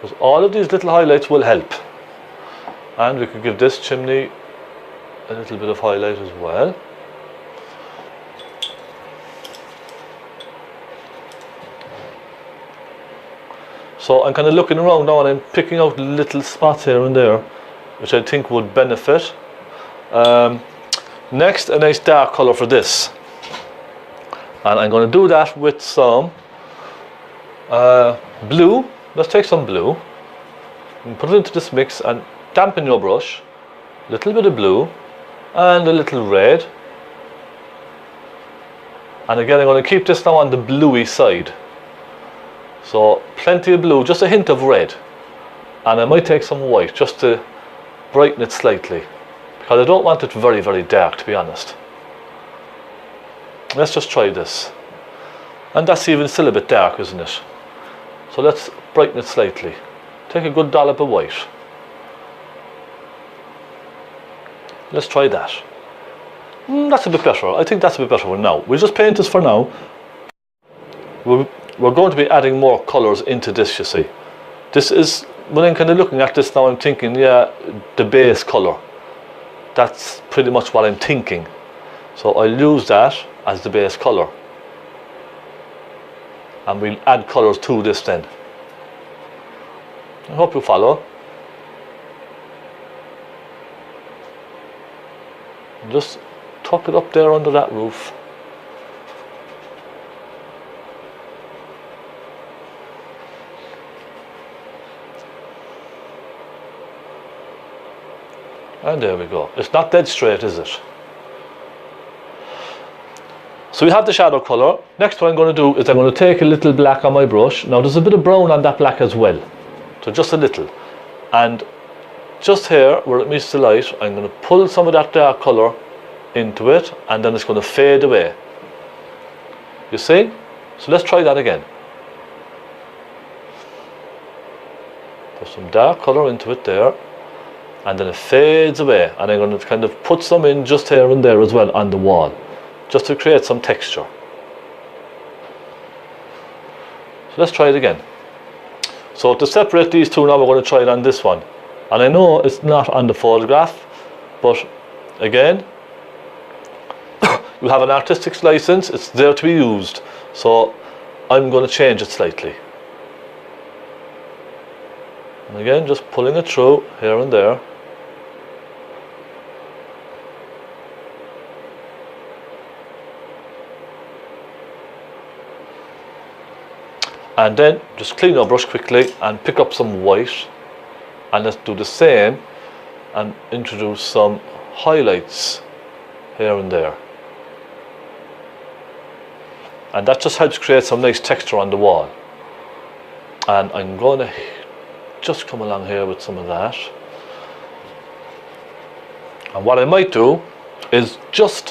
Because all of these little highlights will help. And we could give this chimney a little bit of highlight as well. So I'm kind of looking around now and I'm picking out little spots here and there which I think would benefit. Next, a nice dark colour for this. And I'm going to do that with some blue. Let's take some blue and put it into this mix and dampen your brush. A little bit of blue and a little red. And again, I'm going to keep this now on the bluey side. So plenty of blue, just a hint of red. And I might take some white just to brighten it slightly, because I don't want it very, very dark, to be honest. Let's just try this. And that's even still a bit dark, isn't it? So let's brighten it slightly. Take a good dollop of white. Let's try that. That's a bit better. I think that's a bit better one now. We'll just paint this for now. We're going to be adding more colours into this, you see. This is, when I'm kind of looking at this now, I'm thinking, yeah, the base colour. That's pretty much what I'm thinking. So I'll use that as the base colour. And we'll add colours to this then. I hope you follow. And just tuck it up there under that roof. And there we go. It's not dead straight, is it? So we have the shadow colour. Next what I'm going to do is I'm going to take a little black on my brush. Now there's a bit of brown on that black as well. So just a little. And just here where it meets the light, I'm going to pull some of that dark colour into it, and then it's going to fade away. You see? So let's try that again. Put some dark colour into it there, and then it fades away, and I'm going to kind of put some in just here and there as well on the wall, just to create some texture. So let's try it again. So to separate these two now, we're going to try it on this one. And I know it's not on the photograph, but again, you have an artistic license, it's there to be used. So I'm going to change it slightly. And again, just pulling it through here and there. And then just clean our brush quickly and pick up some white, and let's do the same and introduce some highlights here and there. And that just helps create some nice texture on the wall. And I'm going to just come along here with some of that. And what I might do is just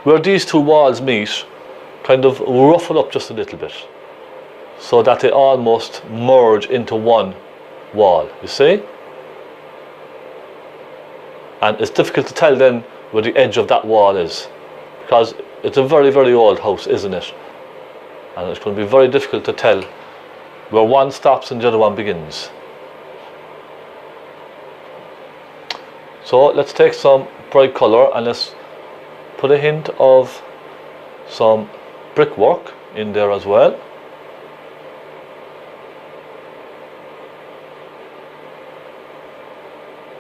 where these two walls meet, kind of ruffle up just a little bit, so that they almost merge into one wall, you see? And it's difficult to tell then where the edge of that wall is, because it's a very, very old house, isn't it? And it's going to be very difficult to tell where one stops and the other one begins. So let's take some bright colour and let's put a hint of some brickwork in there as well.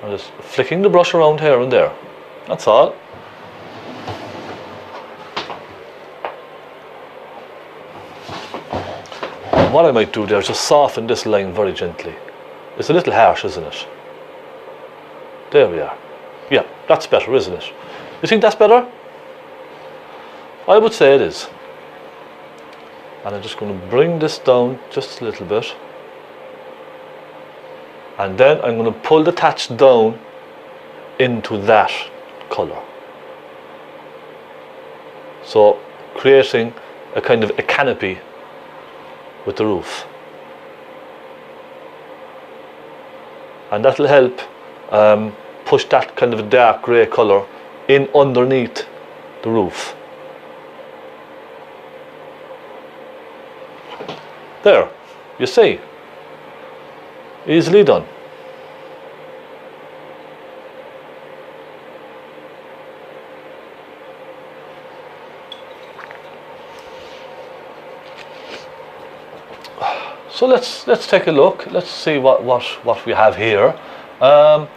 I'm just flicking the brush around here and there. That's all. What I might do there is just soften this line very gently. It's a little harsh, isn't it? There we are. Yeah, that's better, isn't it? You think that's better? I would say it is. And I'm just going to bring this down just a little bit. And then I'm going to pull the thatch down into that colour. So creating a kind of a canopy with the roof. And that will help push that kind of a dark grey colour in underneath the roof. There, you see. Easily done. So let's take a look. Let's see what we have here. I'm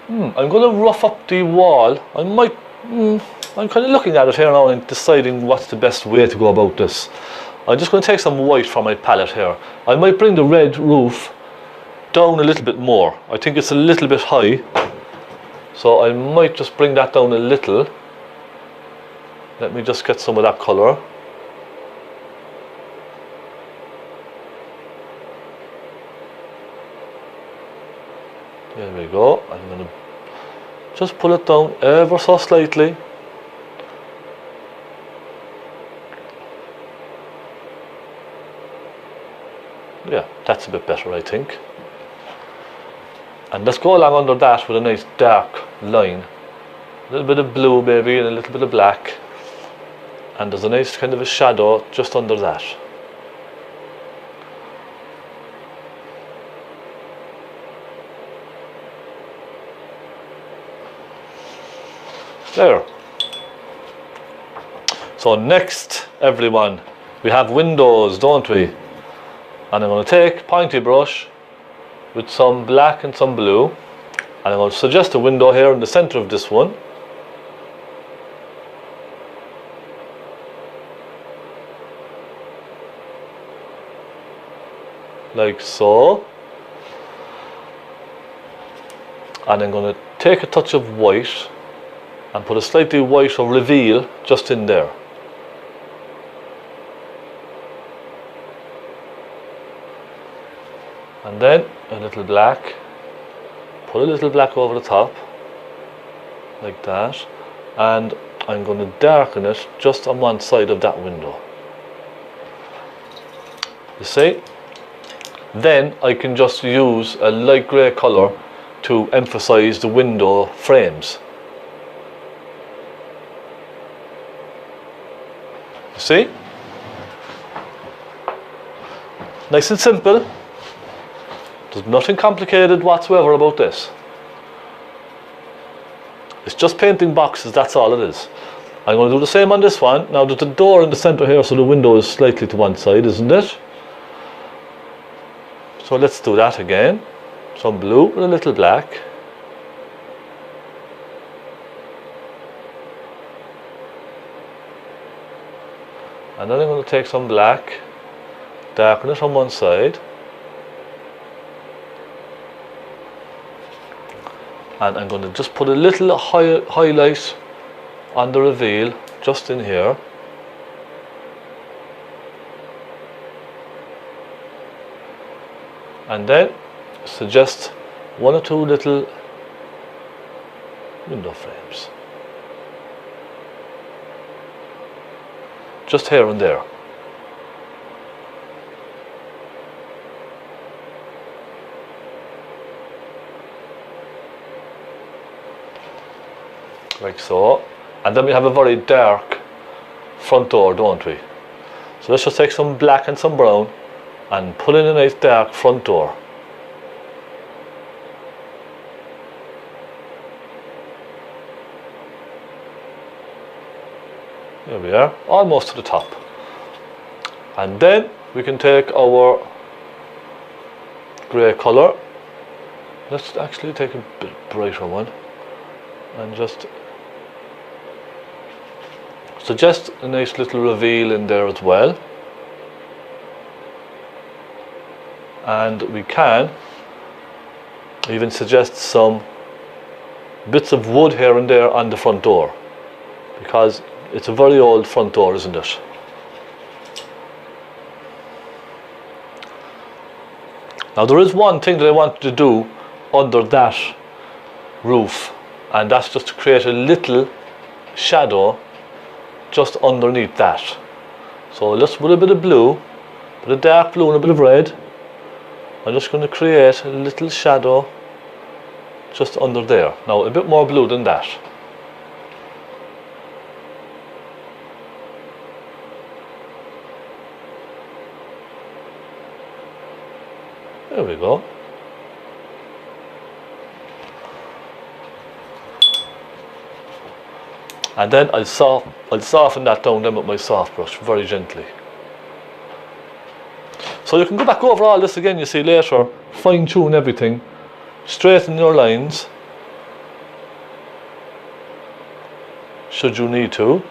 going to rough up the wall. I'm kind of looking at it here now and deciding what's the best way to go about this. I'm just going to take some white from my palette here. I might bring the red roof down a little bit more. I think it's a little bit high, so I might just bring that down a little. Let me just get some of that colour. There we go. I'm going to just pull it down ever so slightly. Yeah, that's a bit better, I think. And let's go along under that with a nice dark line. A little bit of blue maybe and a little bit of black. And there's a nice kind of a shadow just under that. There. So next, everyone, we have windows, don't we? And I'm going to take pointy brush with some black and some blue, and I'm going to suggest a window here in the center of this one. like so. And I'm going to take a touch of white and put a slightly whiter reveal just in there. And then a little black, put a little black over the top, like that, and I'm going to darken it just on one side of that window. You see? Then I can just use a light grey colour to emphasise the window frames. You see? Nice and simple. There's nothing complicated whatsoever about this. It's just painting boxes, that's all it is. I'm going to do the same on this one. Now there's a door in the centre here, so the window is slightly to one side, isn't it? So let's do that again. Some blue with a little black. And then I'm going to take some black, darken it on one side. And I'm going to just put a little highlight on the reveal just in here. And then suggest one or two little window frames. Just here and there. Like so. And then we have a very dark front door, don't we? So let's just take some black and some brown and put in a nice dark front door. There we are, almost to the top. And then we can take our grey colour. Let's actually take a bit brighter one and just suggest a nice little reveal in there as well. And we can even suggest some bits of wood here and there on the front door, because it's a very old front door, isn't it? Now there is one thing that I want to do under that roof, and that's just to create a little shadow just underneath that. So let's put a bit of blue, a bit of dark blue and a bit of red. I'm just going to create a little shadow just under there. Now a bit more blue than that. There we go. And then I'll soften that down then with my soft brush very gently. So you can go back over all this again, you see, later, fine tune everything, straighten your lines should you need to.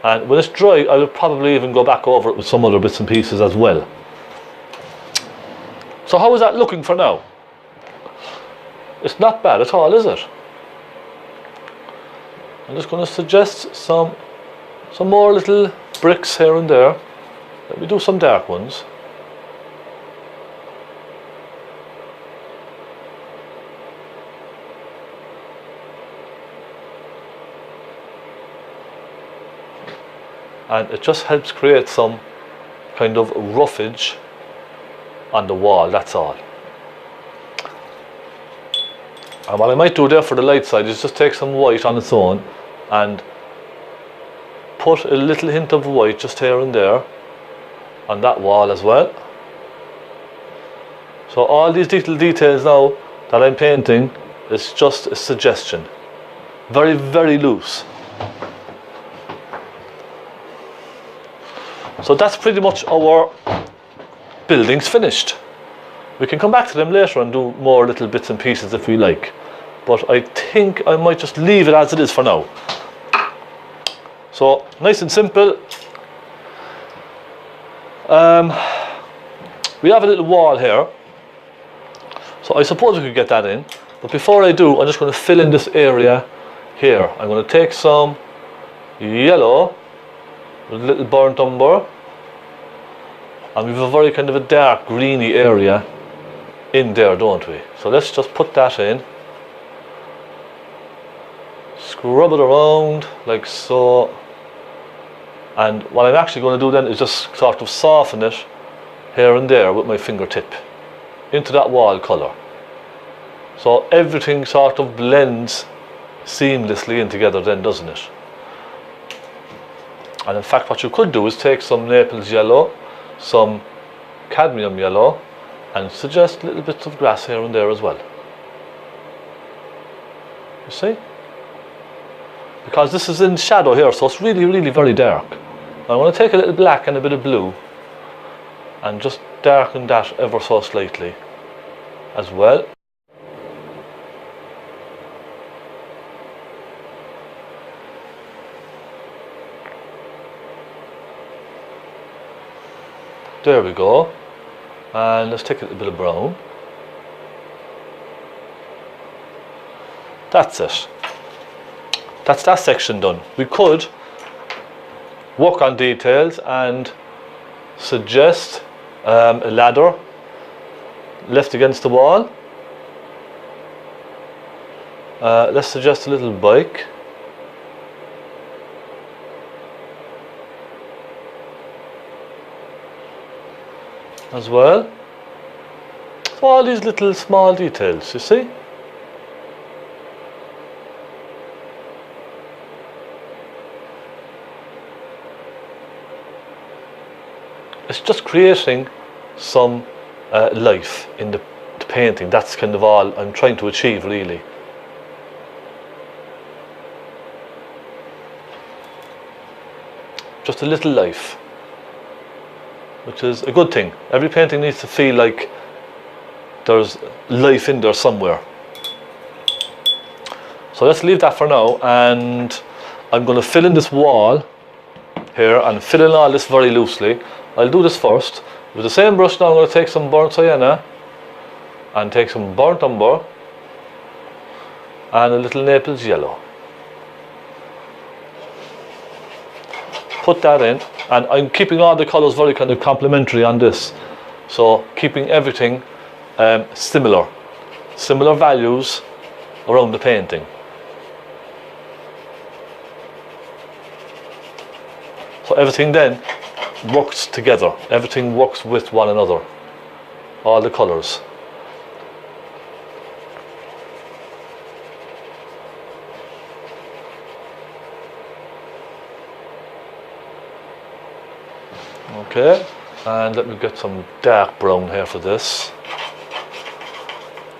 And when it's dry, I will probably even go back over it with some other bits and pieces as well. So how is that looking for now? It's not bad at all, is it? I'm just going to suggest some more little bricks here and there. Let me do some dark ones. And it just helps create some kind of roughage on the wall, that's all. And what I might do there for the light side is just take some white on its own and put a little hint of white just here and there on that wall as well. So all these little details now that I'm painting is just a suggestion. Very, very loose. So that's pretty much our buildings finished. We can come back to them later and do more little bits and pieces if we like. But I think I might just leave it as it is for now. So nice and simple. We have a little wall here, so I suppose we could get that in, but before I do, I'm just going to fill in this area here. I'm going to take some yellow with a little burnt umber, and we have a very kind of a dark greeny area in there, don't we? So let's just put that in, scrub it around like so, and what I'm actually going to do then is just sort of soften it here and there with my fingertip into that wall colour, so everything sort of blends seamlessly in together then, doesn't it? And in fact what you could do is take some Naples yellow, some cadmium yellow, and suggest little bits of grass here and there as well. You see? Because this is in shadow here, so it's really, really very dark. I want to take a little black and a bit of blue and just darken that ever so slightly as well. There we go. And let's take a little bit of brown. That's it. That's that section done. We could work on details and suggest a ladder left against the wall. Let's suggest a little bike. As well. So all these little small details, you see? It's just creating some life in the painting. That's kind of all I'm trying to achieve, really. Just a little life, which is a good thing. Every painting needs to feel like there's life in there somewhere. So let's leave that for now, and I'm going to fill in this wall here and fill in all this very loosely. I'll do this first. With the same brush now, I'm going to take some burnt sienna and take some burnt umber and a little Naples yellow. Put that in, and I'm keeping all the colours very kind of complementary on this. So keeping everything similar values around the painting. So everything then works together, everything works with one another, all the colours. Okay, and let me get some dark brown here for this.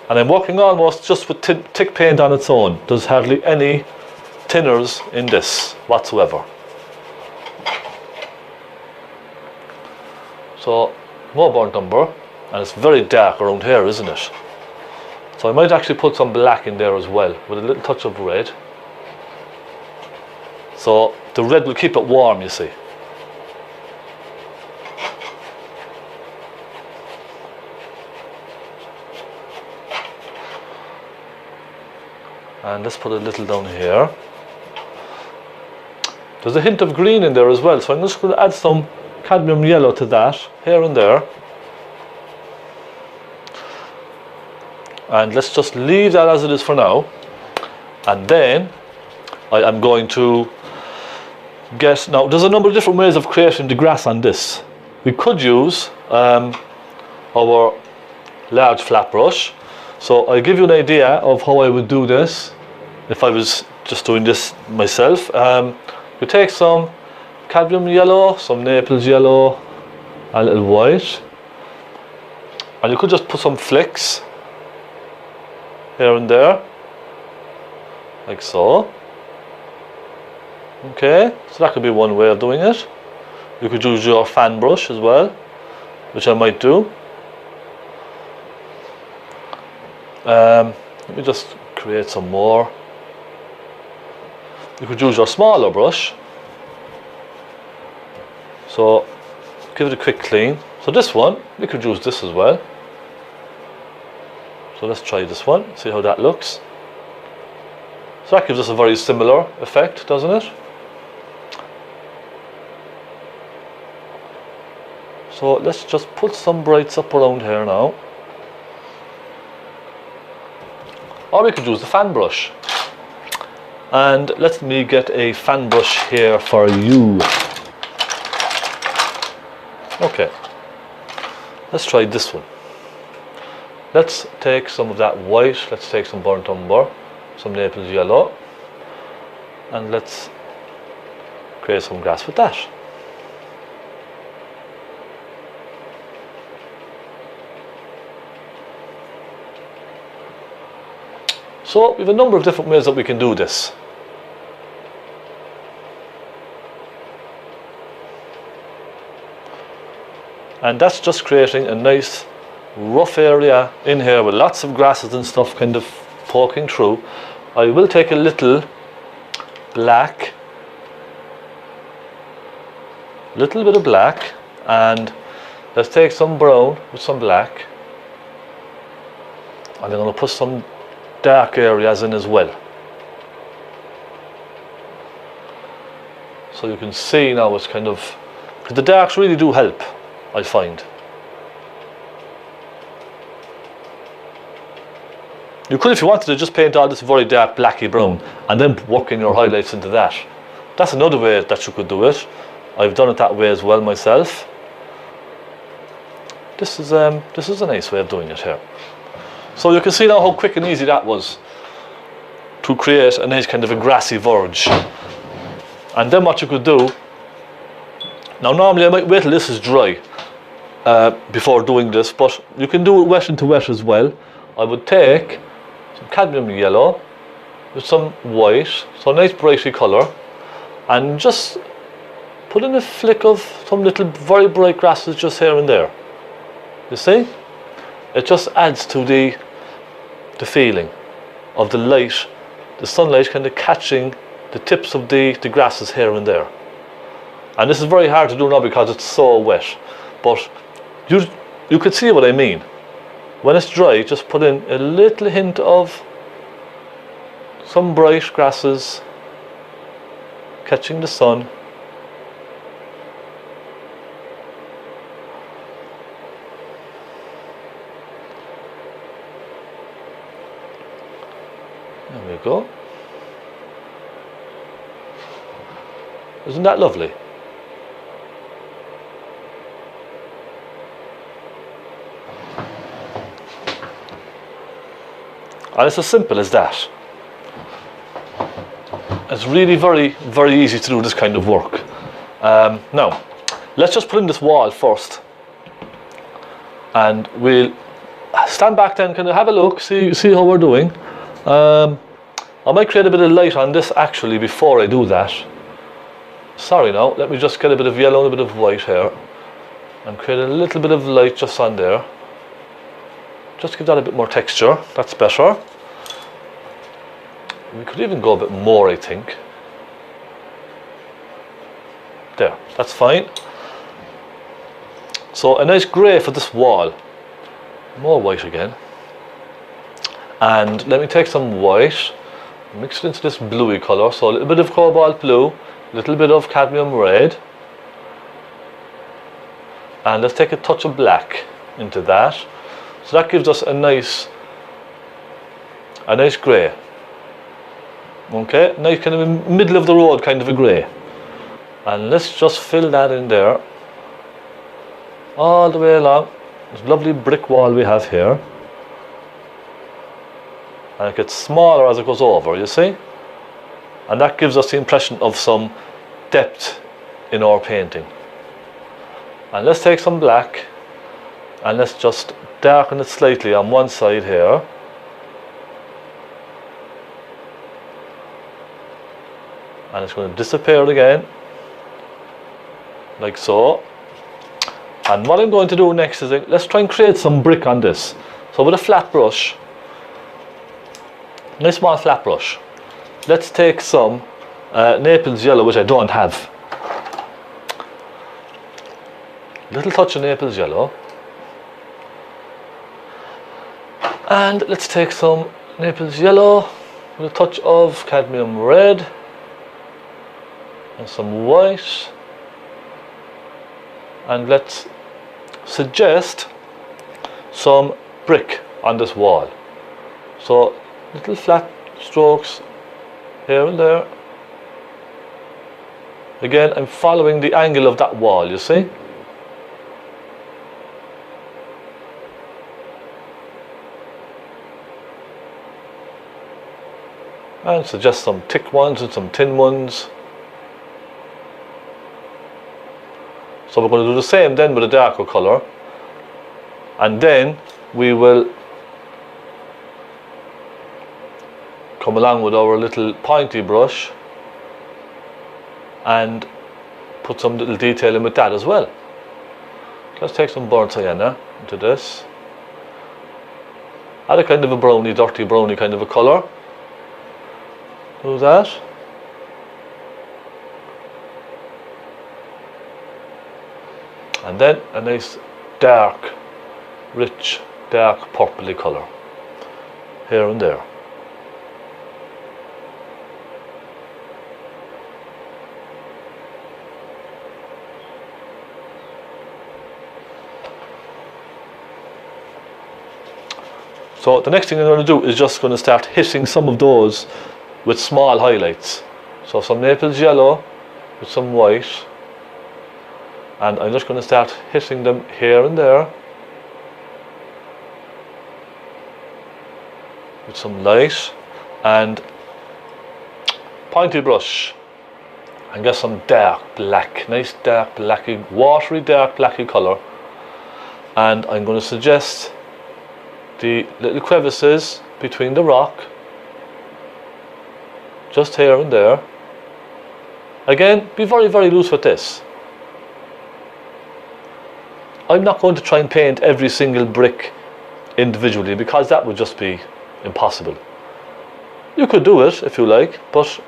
And I'm working almost just with thick paint on its own. There's hardly any thinners in this whatsoever. So, more burnt umber, and it's very dark around here, isn't it? So I might actually put some black in there as well, with a little touch of red. So the red will keep it warm, you see. And let's put a little down here. There's a hint of green in there as well, so I'm just going to add some cadmium yellow to that, here and there. And let's just leave that as it is for now. And then I am going to get, now there's a number of different ways of creating the grass on this. We could use our large flat brush. So I'll give you an idea of how I would do this if I was just doing this myself. You take some cadmium yellow, some Naples yellow, a little white, and you could just put some flicks here and there, like so. Okay, so that could be one way of doing it. You could use your fan brush as well, which I might do. Let me just create some more. You could use your smaller brush So give it a quick clean. So this one, we could use this as well. So let's try this one, see how that looks. So that gives us a very similar effect, doesn't it? So let's just put some brights up around here now. Or we could use the fan brush. And let me get a fan brush here for you. Okay, let's try this one. Let's take some of that white, let's take some burnt umber, some Naples yellow, and let's create some grass with that. So we have a number of different ways that we can do this. And that's just creating a nice rough area in here with lots of grasses and stuff kind of poking through. I will take a little black, little bit of black, and let's take some brown with some black, and I'm going to put some dark areas in as well. So you can see now it's kind of, because the darks really do help, I find. You could, if you wanted to, just paint all this very dark blacky brown and then work in your highlights into that. That's another way that you could do it. I've done it that way as well myself. This is a nice way of doing it here. So you can see now how quick and easy that was to create a nice kind of a grassy verge. And then what you could do, now normally I might wait till this is dry before doing this, but you can do it wet into wet as well. I would take some cadmium yellow with some white, so a nice brighty colour, and just put in a flick of some little very bright grasses just here and there. You see? It just adds to the feeling of the light, the sunlight kind of catching the tips of the grasses here and there. And this is very hard to do now because it's so wet, but you could see what I mean. When it's dry, just put in a little hint of some bright grasses catching the sun. There we go. Isn't that lovely? And it's as simple as that. It's really very, very easy to do this kind of work. Now, let's just put in this wall first. And we'll stand back then, kind of have a look, see how we're doing. I might create a bit of light on this actually before I do that. Sorry now, let me just get a bit of yellow and a bit of white here. And create a little bit of light just on there. Just give that a bit more texture, that's better. We could even go a bit more, I think. There, that's fine. So a nice grey for this wall. More white again. And let me take some white, mix it into this bluey colour. So a little bit of cobalt blue, a little bit of cadmium red. And let's take a touch of black into that. So that gives us a nice grey. Okay, nice kind of middle of the road kind of a grey. And let's just fill that in there. All the way along. This lovely brick wall we have here. And it gets smaller as it goes over, you see? And that gives us the impression of some depth in our painting. And let's take some black and let's just darken it slightly on one side here. And it's going to disappear again, like so. And what I'm going to do next is, let's try and create some brick on this. So with a flat brush, a nice small flat brush, let's take some Naples yellow, which I don't have. little touch of Naples yellow, and let's take some Naples yellow with a touch of cadmium red and some white, and let's suggest some brick on this wall. So little flat strokes here and there. Again, I'm following the angle of that wall, you see? And suggest some thick ones and some thin ones. So we're going to do the same then with a darker colour, and then we will come along with our little pointy brush and put some little detail in with that as well. Let's take some burnt sienna into this. Add a kind of a browny, dirty browny kind of a colour. Do that. And then a nice dark, rich, dark purpley colour here and there. So the next thing I'm going to do is just going to start hitting some of those with small highlights. So some Naples yellow with some white, and I'm just going to start hitting them here and there with some light and pointy brush, and get some dark black, nice dark blacky, watery dark blacky colour. And I'm going to suggest the little crevices between the rock, just here and there. Again, be very, very loose with this. I'm not going to try and paint every single brick individually, because that would just be impossible. You could do it if you like, but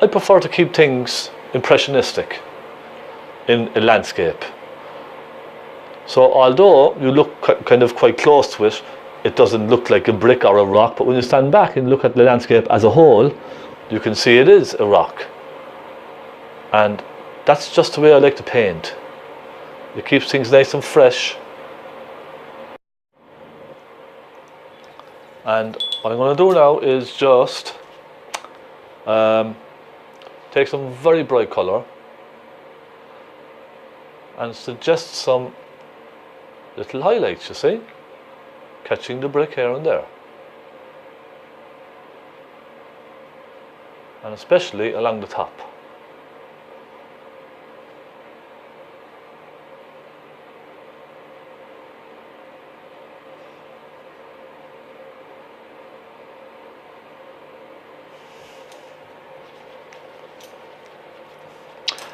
I prefer to keep things impressionistic in a landscape. So although you look kind of quite close to it, it doesn't look like a brick or a rock, but when you stand back and look at the landscape as a whole, you can see it is a rock. And that's just the way I like to paint. It keeps things nice and fresh. And what I'm going to do now is just take some very bright colour and suggest some little highlights, you see, catching the brick here and there, and especially along the top.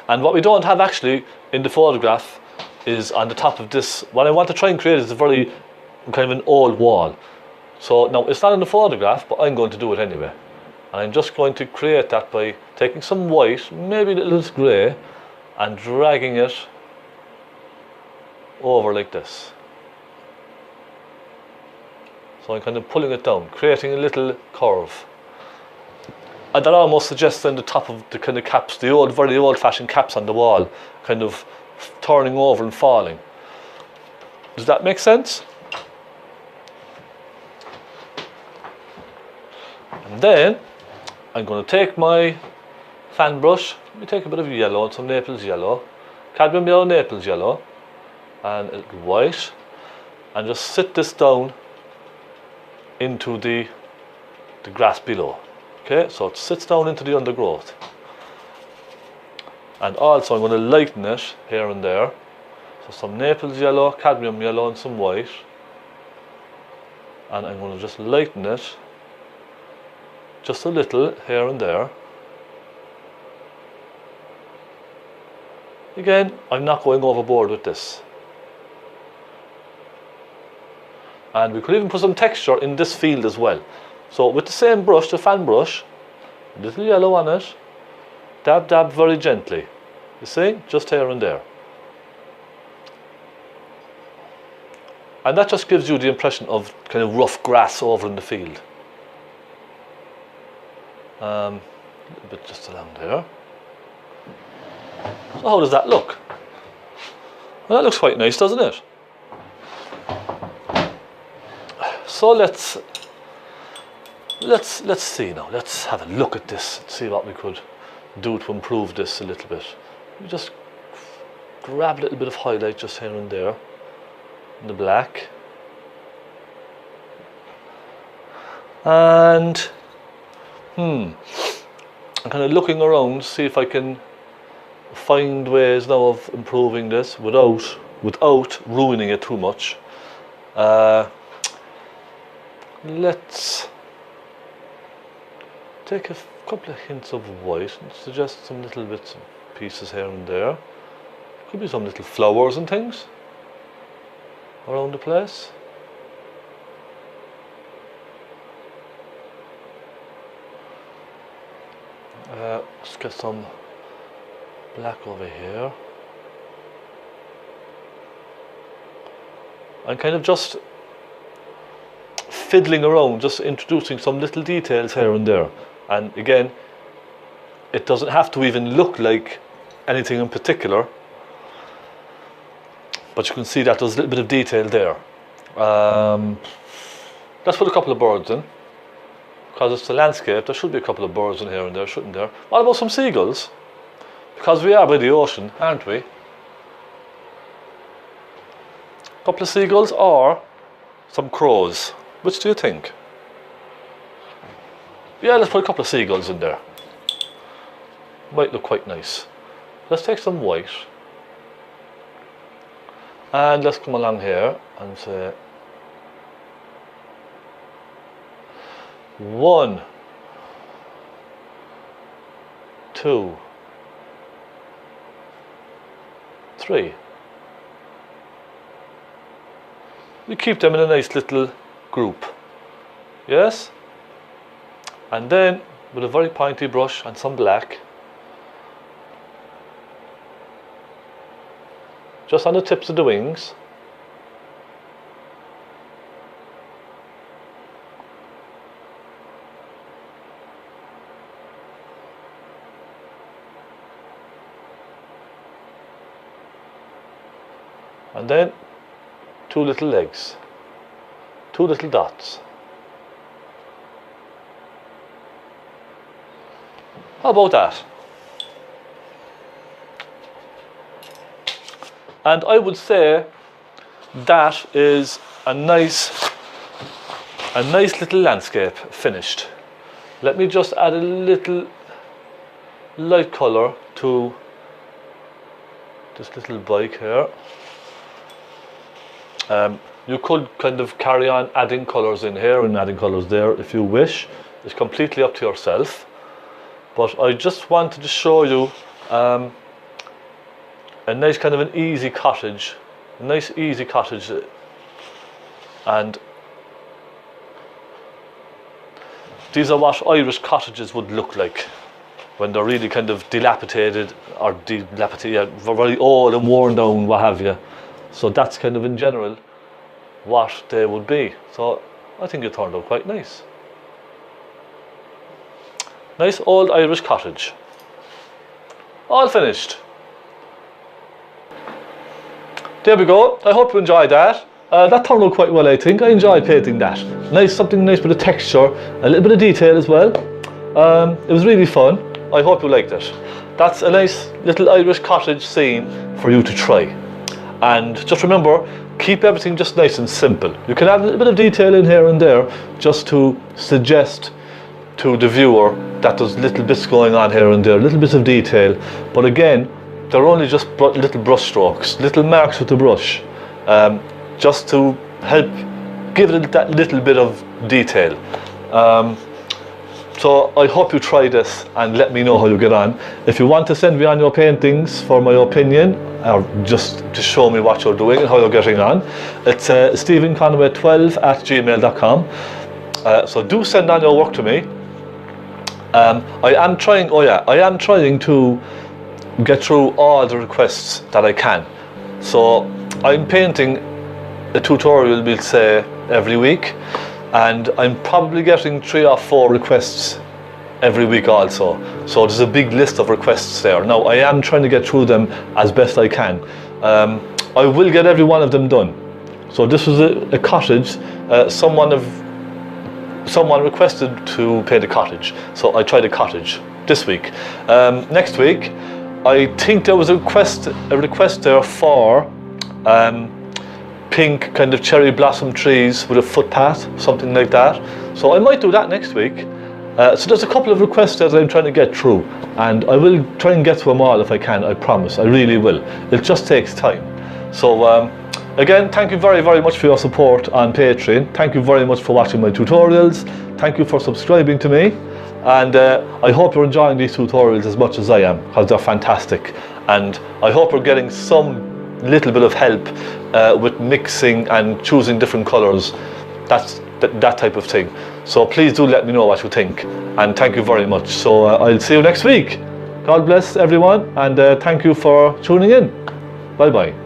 And what we don't have actually in the photograph is on the top of this. What I want to try and create is a very kind of an old wall. So now it's not in the photograph, but I'm going to do it anyway. And I'm just going to create that by taking some white, maybe a little grey, and dragging it over like this. So I'm kind of pulling it down, creating a little curve. And that almost suggests then the top of the kind of caps, the old, very old-fashioned caps on the wall, kind of turning over and falling. Does that make sense? And then I'm going to take my fan brush. Let me take a bit of yellow and some Naples yellow, cadmium yellow, Naples yellow, and a little white, and just sit this down into the grass below. Okay, so it sits down into the undergrowth. And also I'm going to lighten it here and there. So some Naples yellow, cadmium yellow, and some white. And I'm going to just lighten it just a little here and there. Again, I'm not going overboard with this. And we could even put some texture in this field as well. So with the same brush, the fan brush, a little yellow on it, dab dab very gently, you see, just here and there. And that just gives you the impression of kind of rough grass over in the field. A little bit just along there. So how does that look? Well, that looks quite nice, doesn't it? So let's see now. Let's have a look at this and see what we could do to improve this a little bit. We just grab a little bit of highlight just here and there in the black, and I'm kind of looking around to see if I can find ways now of improving this without ruining it too much. Let's take a couple of hints of white and suggest some little bits and pieces here and there. Could be some little flowers and things around the place. Let's get some black over here. I'm kind of just fiddling around, just introducing some little details here and there. And again, it doesn't have to even look like anything in particular, but you can see that there's a little bit of detail there. Let's put a couple of birds in, because it's a landscape. There should be a couple of birds in here and there, shouldn't there? What about some seagulls? Because we are by the ocean, aren't we? A couple of seagulls or some crows. Which do you think? Yeah, let's put a couple of seagulls in there. Might look quite nice. Let's take some white. And let's come along here and say 1, 2, 3. We keep them in a nice little group. Yes? And then with a very pointy brush and some black, just on the tips of the wings, and then 2 little legs, 2 little dots. How about that? And I would say that is a nice little landscape finished. Let me just add a little light colour to this little bike here. You could kind of carry on adding colours in here and adding colours there if you wish. It's completely up to yourself. But I just wanted to show you a nice kind of an easy cottage, a nice easy cottage, and these are what Irish cottages would look like when they're really kind of dilapidated, very old and worn down, what have you. So that's kind of in general what they would be. So I think it turned out quite nice. Nice old Irish cottage. All finished. There we go. I hope you enjoyed that. That turned out quite well, I think. I enjoyed painting that. Nice, something nice with a texture, a little bit of detail as well. It was really fun. I hope you liked it. That's a nice little Irish cottage scene for you to try. And just remember, keep everything just nice and simple. You can add a little bit of detail in here and there just to suggest to the viewer that there's little bits going on here and there, little bits of detail. But again, they're only just little brush strokes, little marks with the brush, just to help give it that little bit of detail. So I hope you try this and let me know how you get on. If you want to send me on your paintings for my opinion, or just to show me what you're doing and how you're getting on, it's stephenconway12@gmail.com. So do send on your work to me. I am trying to get through all the requests that I can. So I'm painting a tutorial, we'll say, every week, and I'm probably getting 3 or 4 requests every week also. So there's a big list of requests there. Now I am trying to get through them as best I can. I will get every one of them done. So this was a cottage. Someone requested to paint a cottage, so I tried a cottage this week. Next week, I think there was a request there for pink kind of cherry blossom trees with a footpath, something like that. So I might do that next week. So there's a couple of requests that I'm trying to get through, and I will try and get to them all if I can, I promise, I really will. It just takes time. So again, thank you very, very much for your support on Patreon. Thank you very much for watching my tutorials. Thank you for subscribing to me. And I hope you're enjoying these tutorials as much as I am, because they're fantastic. And I hope we're getting some little bit of help with mixing and choosing different colours. That's that type of thing. So please do let me know what you think, and thank you very much. So I'll see you next week. God bless everyone, and thank you for tuning in. Bye bye.